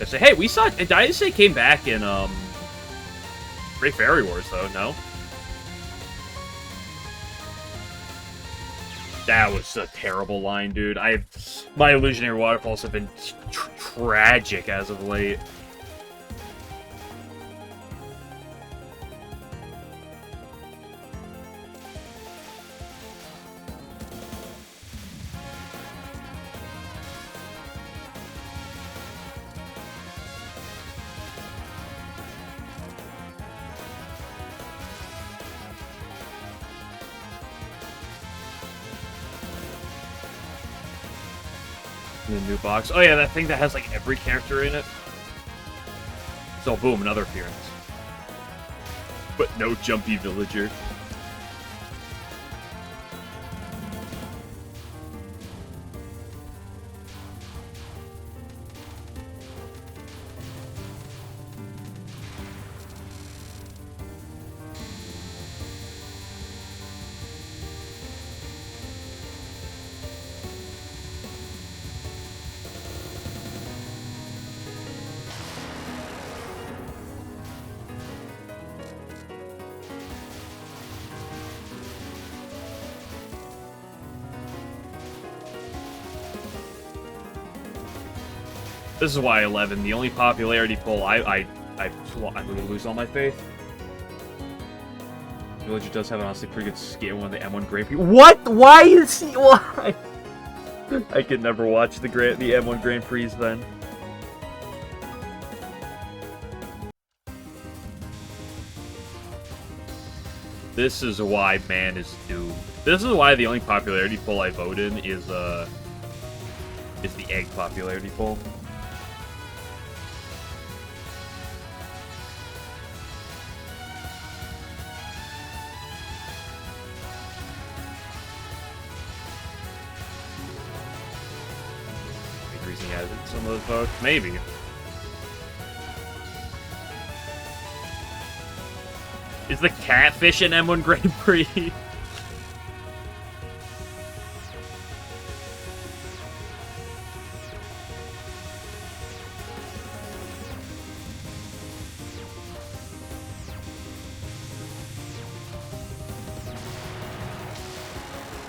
I say, hey, we saw Diosei came back in Great Fairy Wars, though. No, that was a terrible line, dude. My illusionary waterfalls have been tragic as of late. The new box. Oh yeah, that thing that has like every character in it. So boom, another appearance. But no Jumpy Villager. This is why 11. The only popularity poll I'm going to lose all my faith. Villager does have an honestly pretty good scale on the M1 Grand Prix. What? Why is he? Why? I could never watch the M1 Grand Prix then. This is why man is doomed. This is why the only popularity poll I vote in is the egg popularity poll. some of those votes? Maybe. Is the catfish in M1 Grand Prix?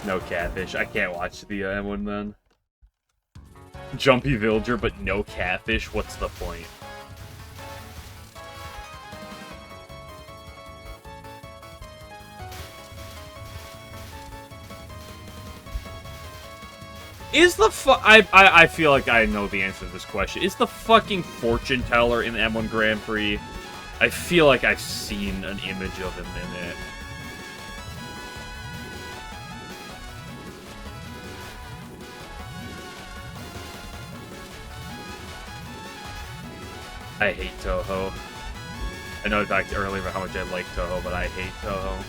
No catfish. I can't watch the M1 then. Jumpy villager, but no catfish. What's the point? Is the I feel like I know the answer to this question. Is the fucking fortune teller in the M1 Grand Prix? I feel like I've seen an image of him in it. I hate Touhou. I know I talked earlier about how much I like Touhou, but I hate Touhou.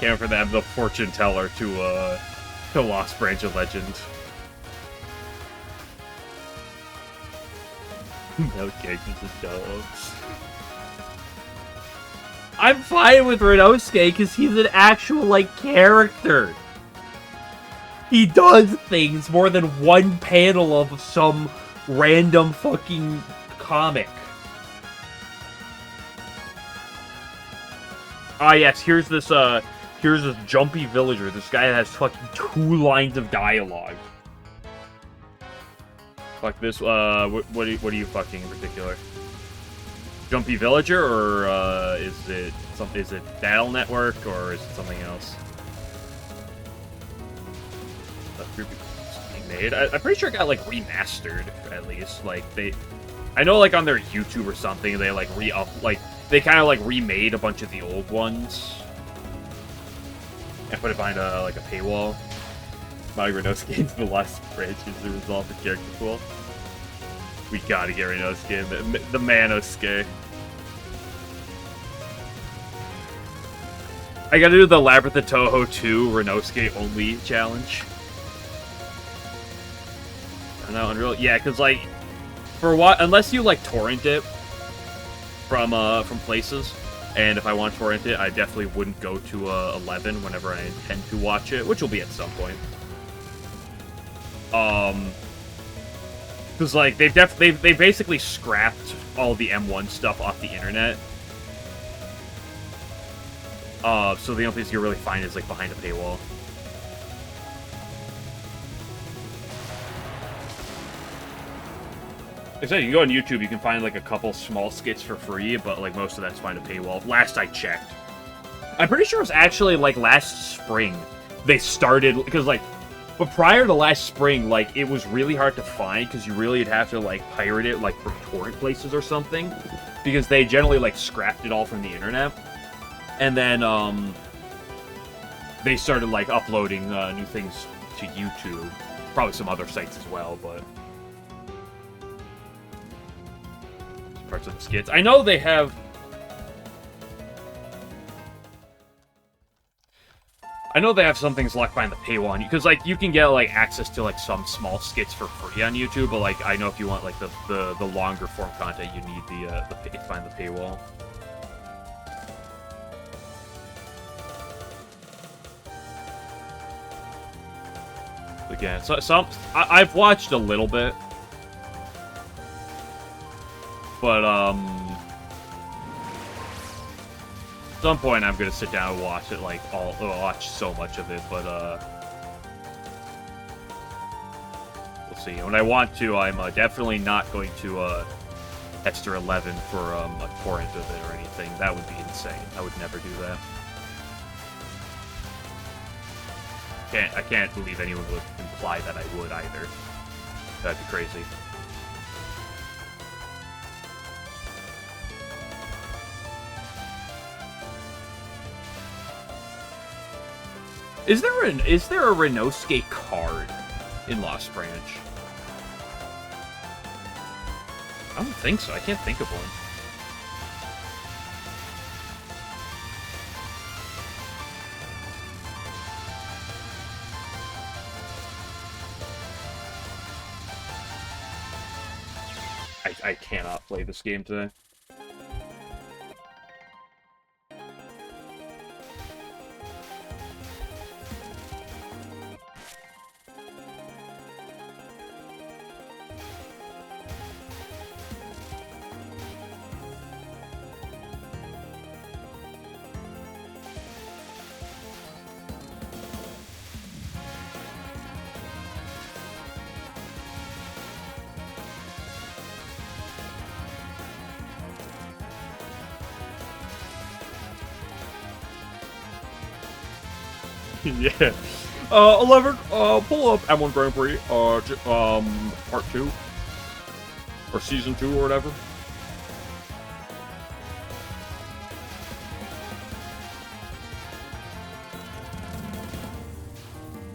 Can't for them the fortune teller to Lost Branch of Legend. No cake, this is dope. I'm fine with Renosuke because he's an actual, like, character. He does things more than one panel of some random fucking comic. Ah, yes, here's this jumpy villager. This guy has fucking 2 lines of dialogue. Fuck this. What do you fucking in particular? Jumpy villager, or is it Battle Network, or is it something else? Being made. I'm pretty sure it got like remastered at least. Like I know like on their YouTube or something they like they kind of like remade a bunch of the old ones. And put it behind like a paywall. Mario Renosuke into the last branch is the result of the character pool. We gotta get Renosuke, the Manosuke. I gotta do the Labyrinth of Touhou 2 Renosuke only challenge. I know, Unreal. Yeah, because like, for what? Unless you like torrent it from places. And if I want to torrent it, I definitely wouldn't go to 11 whenever I intend to watch it, which will be at some point. Because like they basically scrapped all the M1 stuff off the internet. So the only place you can really find is like behind a paywall. Like I said, you can go on YouTube, you can find like a couple small skits for free, but like most of that's behind a paywall. Last I checked. I'm pretty sure it was actually like last spring they started, because like, but prior to last spring, like it was really hard to find because you really would have to like pirate it like from torrent places or something, because they generally like scrapped it all from the internet. And then they started like uploading new things to YouTube, probably some other sites as well, but parts of the skits. I know they have. I know they have some things locked behind the paywall, because like you can get like access to like some small skits for free on YouTube, but like I know if you want like the longer form content, you need find the paywall. Again, so I've watched a little bit. But, at some point I'm gonna sit down and watch it, like, watch so much of it, but, we'll see. When I want to, I'm definitely not going to Extra 11 for a torrent of it or anything. That would be insane. I would never do that. I can't believe anyone would imply that I would either. That'd be crazy. Is there a Renosuke card in Lost Branch? I don't think so. I can't think of one. I cannot play this game today. Yeah. 11, pull up M1 Grand Prix, part 2. Or season 2 or whatever.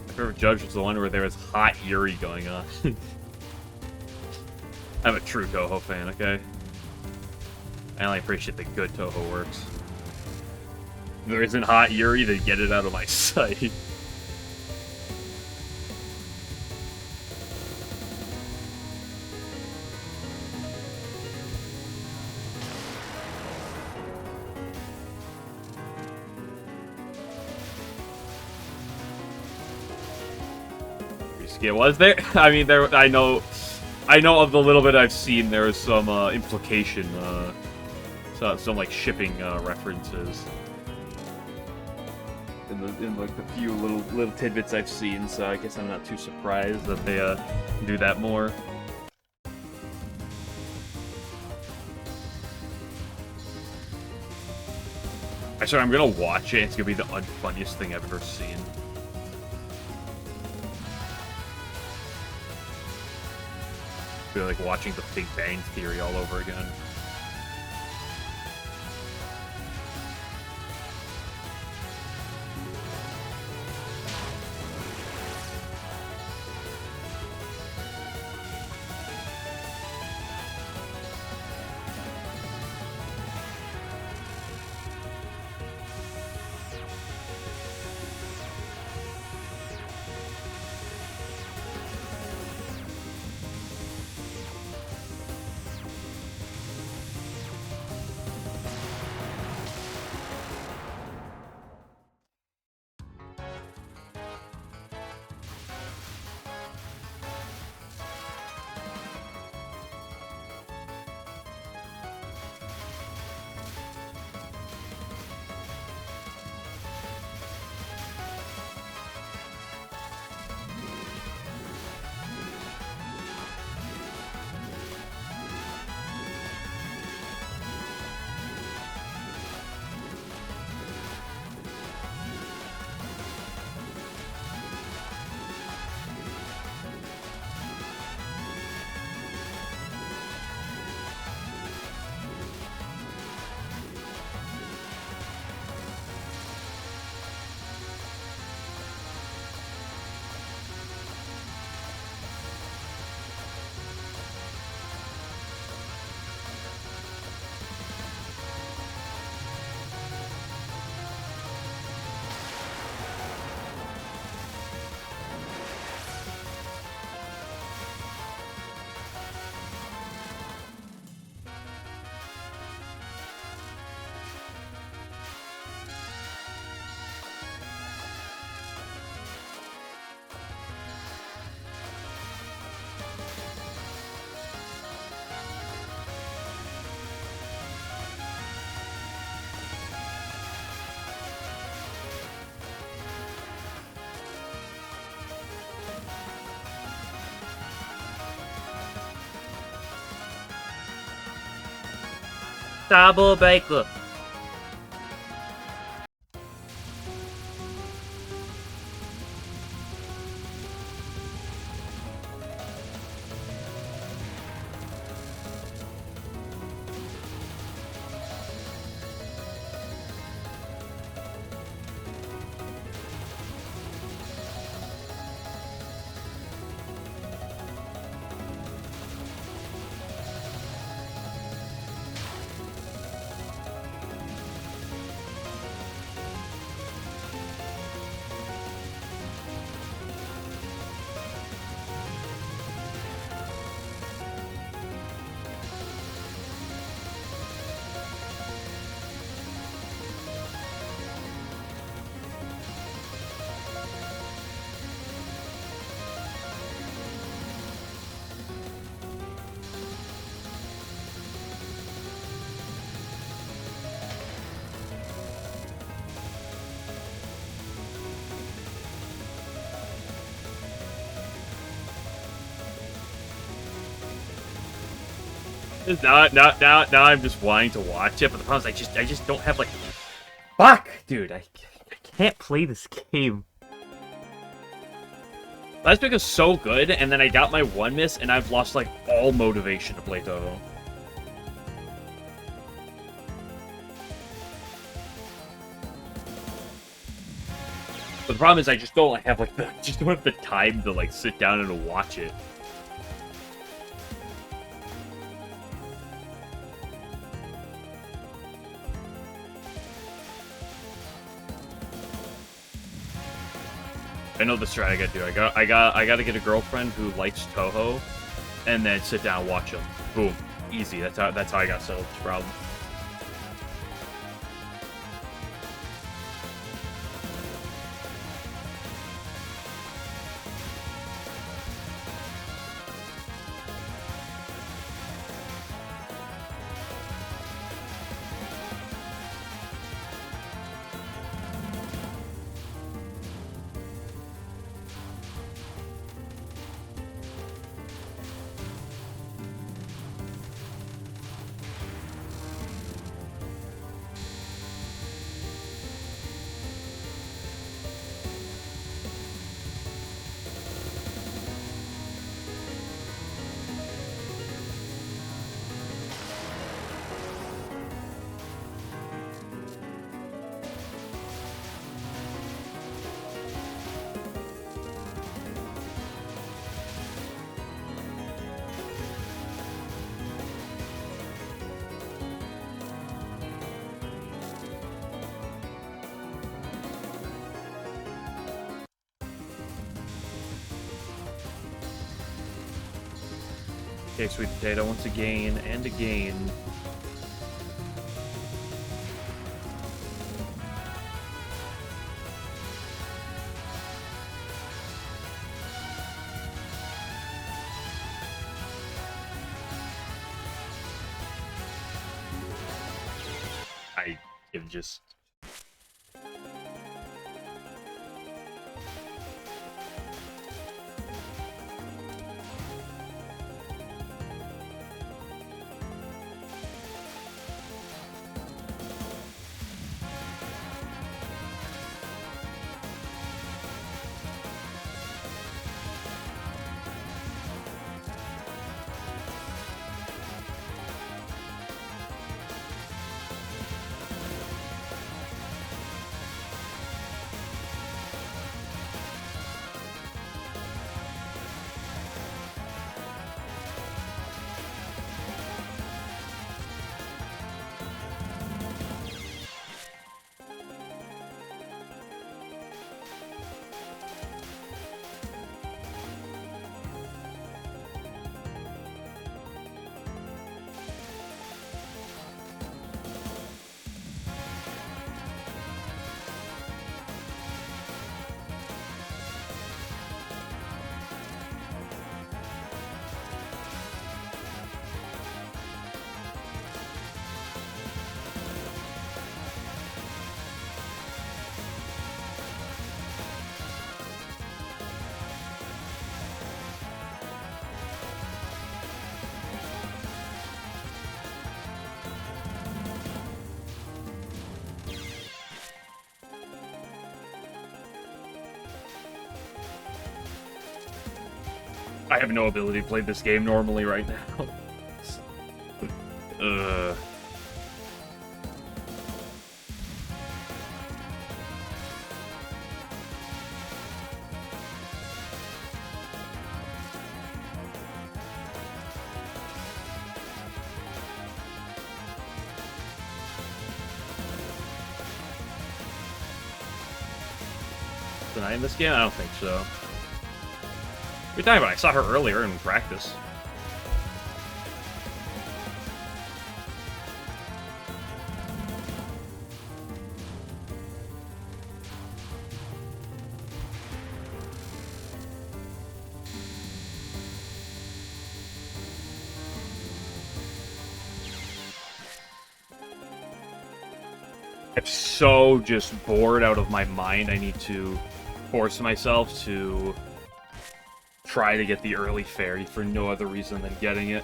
My favorite judge was the one where there was hot Yuri going on. I'm a true Touhou fan, okay? I only appreciate the good Touhou works. If there isn't hot Yuri, then get it out of my sight. Was there? I mean, I know of the little bit I've seen. There was some implication, some like shipping references in like the few little tidbits I've seen. So I guess I'm not too surprised that they do that more. I swear I'm gonna watch it. It's gonna be the unfunniest thing I've ever seen. Feel like watching The Big Bang Theory all over again. Double bacon. Now I'm just wanting to watch it, but the problem is I just don't have like. Fuck, dude, I can't play this game. Last week was so good, and then I got my one miss, and I've lost like all motivation to play Touhou. But the problem is I just don't have like just don't have the time to like sit down and watch it. I know the strat I gotta do. I gotta get a girlfriend who likes Touhou, and then sit down and watch them. Boom, easy. That's how I got settled this problem. Okay, sweet potato once again and again. I am just... I have no ability to play this game normally right now. Tonight in this game? I don't think so. What are you talking about? I saw her earlier in practice. I'm so just bored out of my mind. I need to force myself to try to get the early fairy for no other reason than getting it.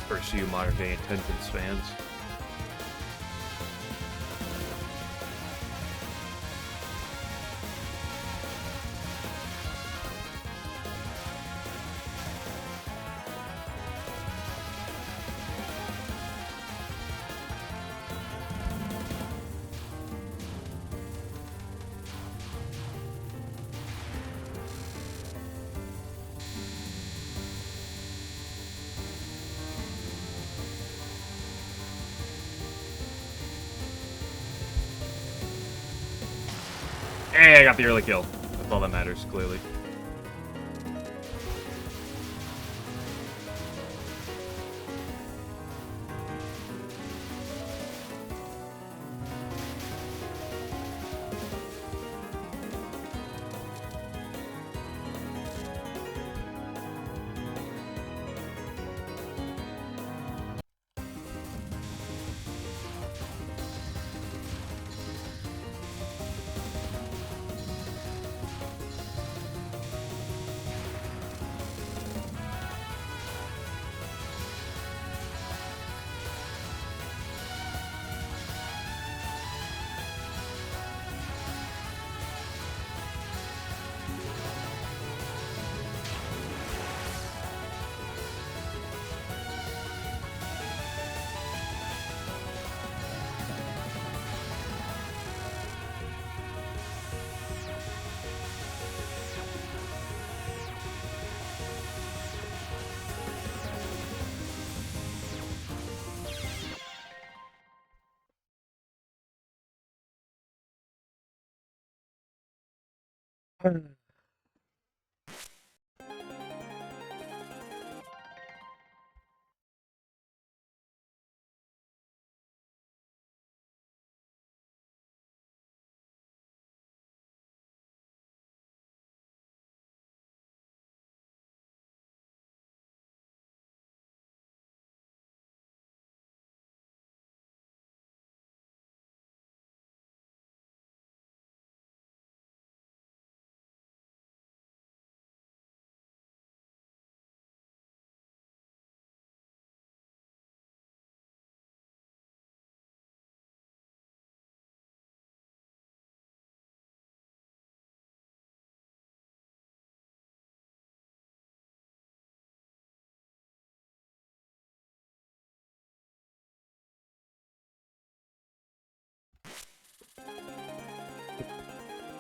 Pursue modern day attendance fans. Hey, I got the early kill. That's all that matters, clearly.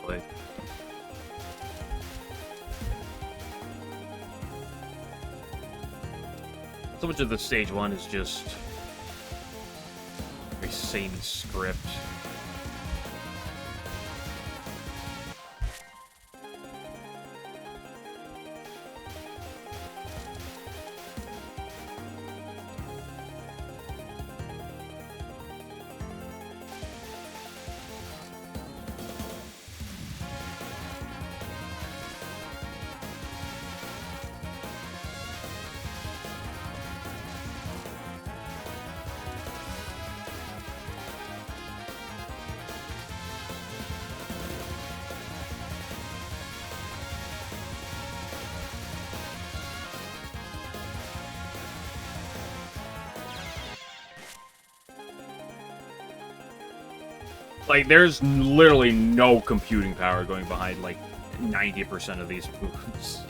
Play. So much of the stage one is just very same script. Like, there's literally no computing power going behind, like, 90% of these moves.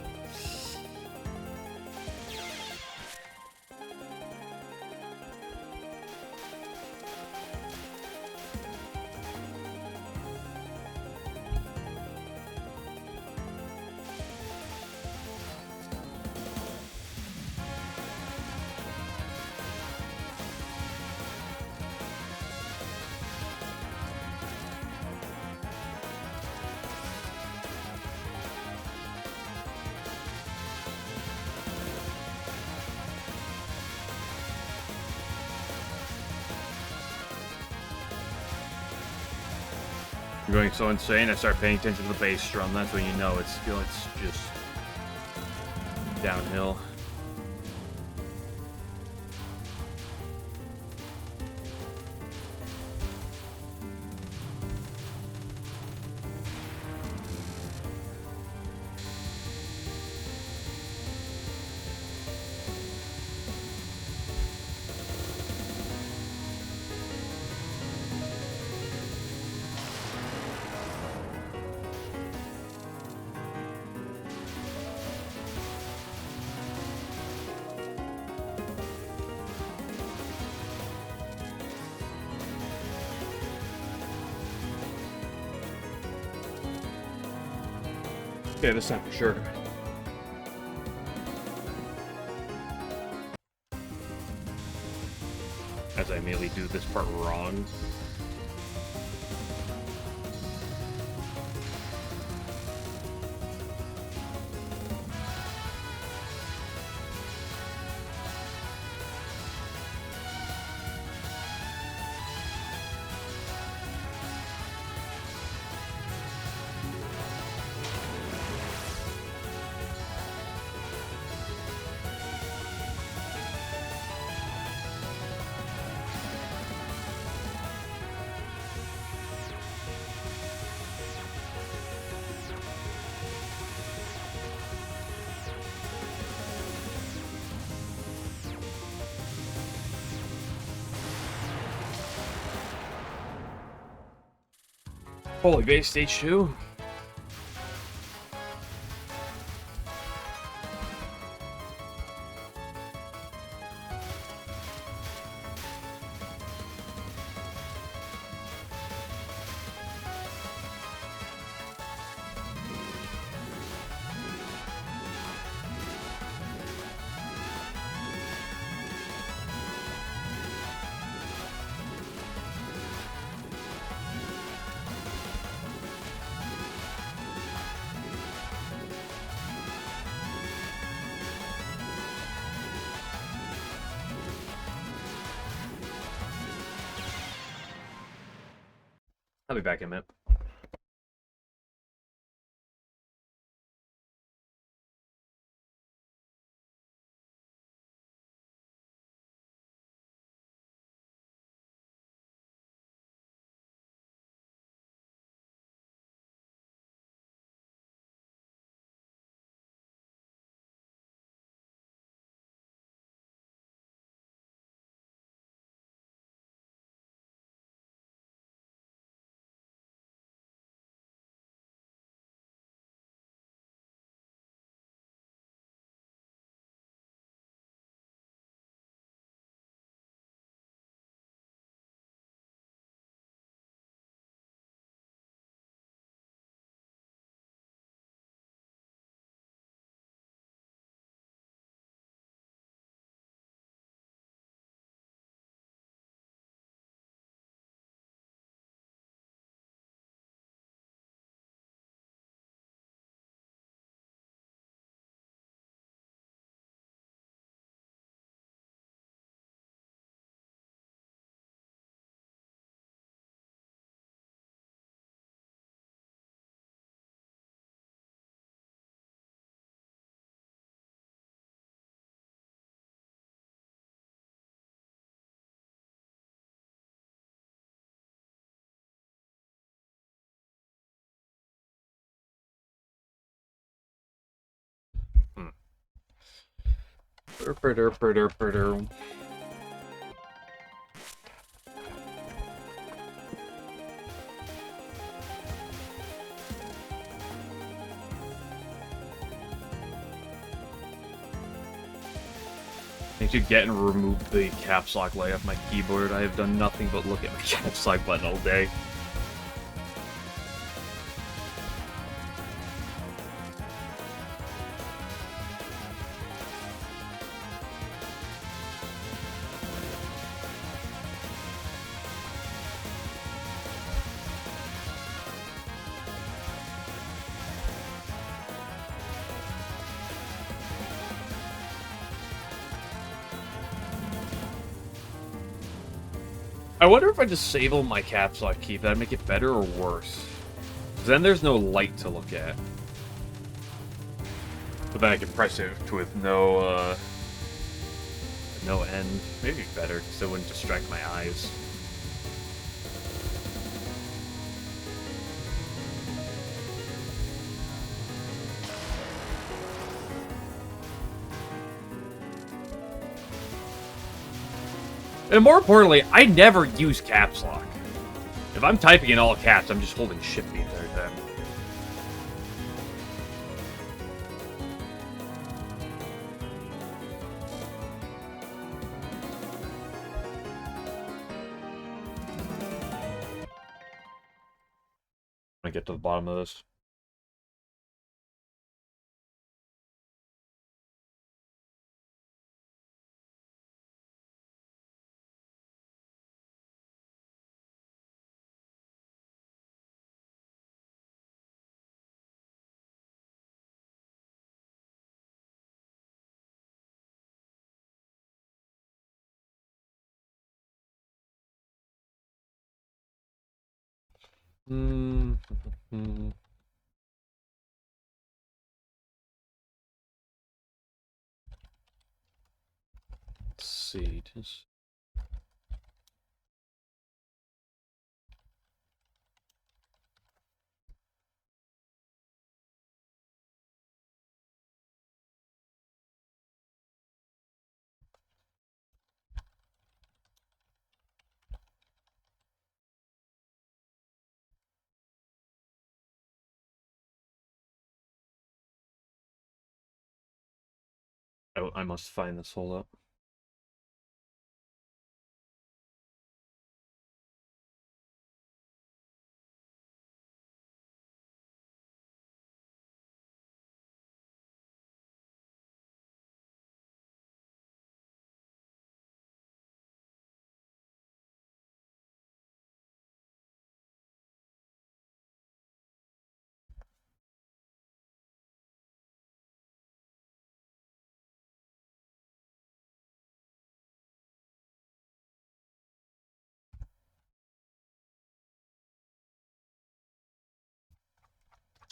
I'm going so insane, I start paying attention to the bass drum. That's when you know it's just downhill. Okay, this time for sure. As I immediately do this part wrong. Holy base stage 2. I'll be back in a minute. I need to get and remove the caps lock light off my keyboard. I have done nothing but look at my caps lock button all day. I wonder if I disable my caps lock key, if that'd make it better or worse. Then there's no light to look at. But then I can press it with no end. Maybe better, because it wouldn't distract my eyes. And more importantly, I never use caps lock. If I'm typing in all caps, I'm just holding shift the entire time. I'm gonna get to the bottom of this. Let's see. I must find this. Hold up.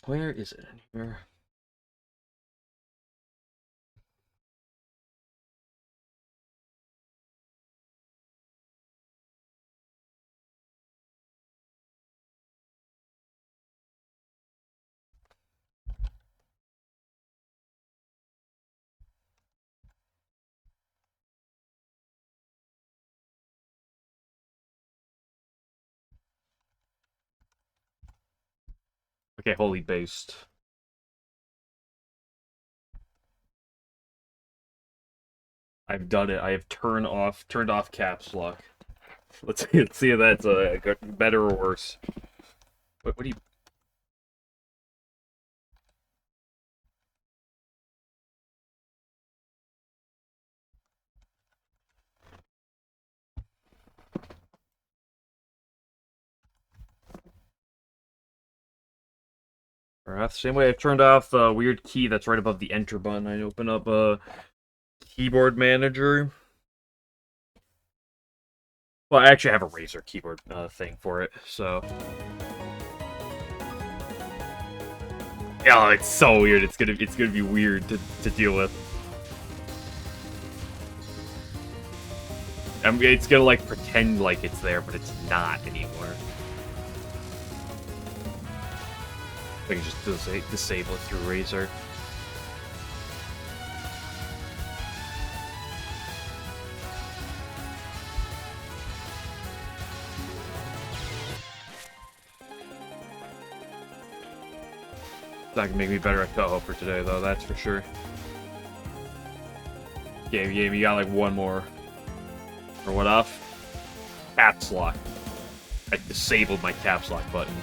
Where is it anywhere? Okay, holy based. I've done it. I have turned off caps lock. Let's see if that's better or worse. What do you? Same way I've turned off the weird key that's right above the enter button. I open up a keyboard manager. Well, I actually have a Razer keyboard thing for it, so. Yeah, it's so weird. It's gonna be weird to deal with. I mean, it's gonna like pretend like it's there, but it's not anymore. I can just disable it through Razer. That can make me better at Touhou for today, though, that's for sure. Game, you got like one more. Or what off? Caps lock. I disabled my caps lock button.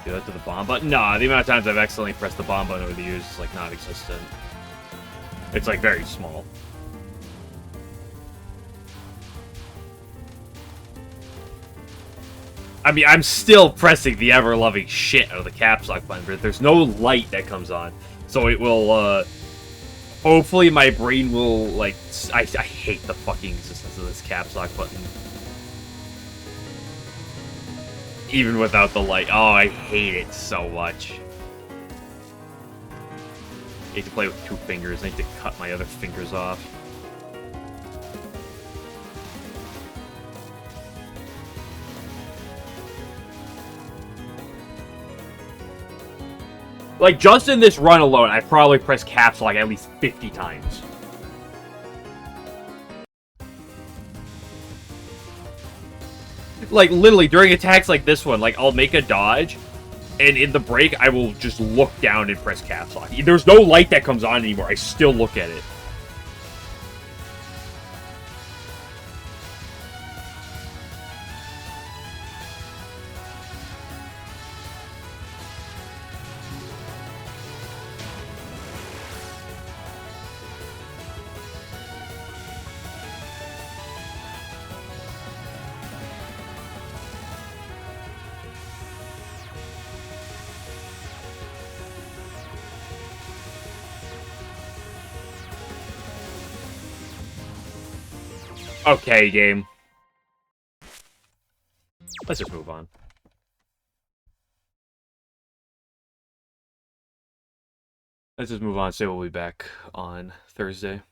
Do that to the bomb button? Nah, the amount of times I've accidentally pressed the bomb button over the years is like non-existent. It's like very small. I mean, I'm still pressing the ever-loving shit out of the caps lock button, but there's no light that comes on. So it will, hopefully my brain will, like... I hate the fucking existence of this caps lock button. Even without the light. Oh, I hate it so much. I hate to play with two fingers. I need to cut my other fingers off. Like, just in this run alone, I probably pressed caps like at least 50 times. Like, literally, during attacks like this one, like, I'll make a dodge, and in the break, I will just look down and press caps lock. There's no light that comes on anymore. I still look at it. Okay, game. Let's just move on. Let's just move on. Say we'll be back on Thursday.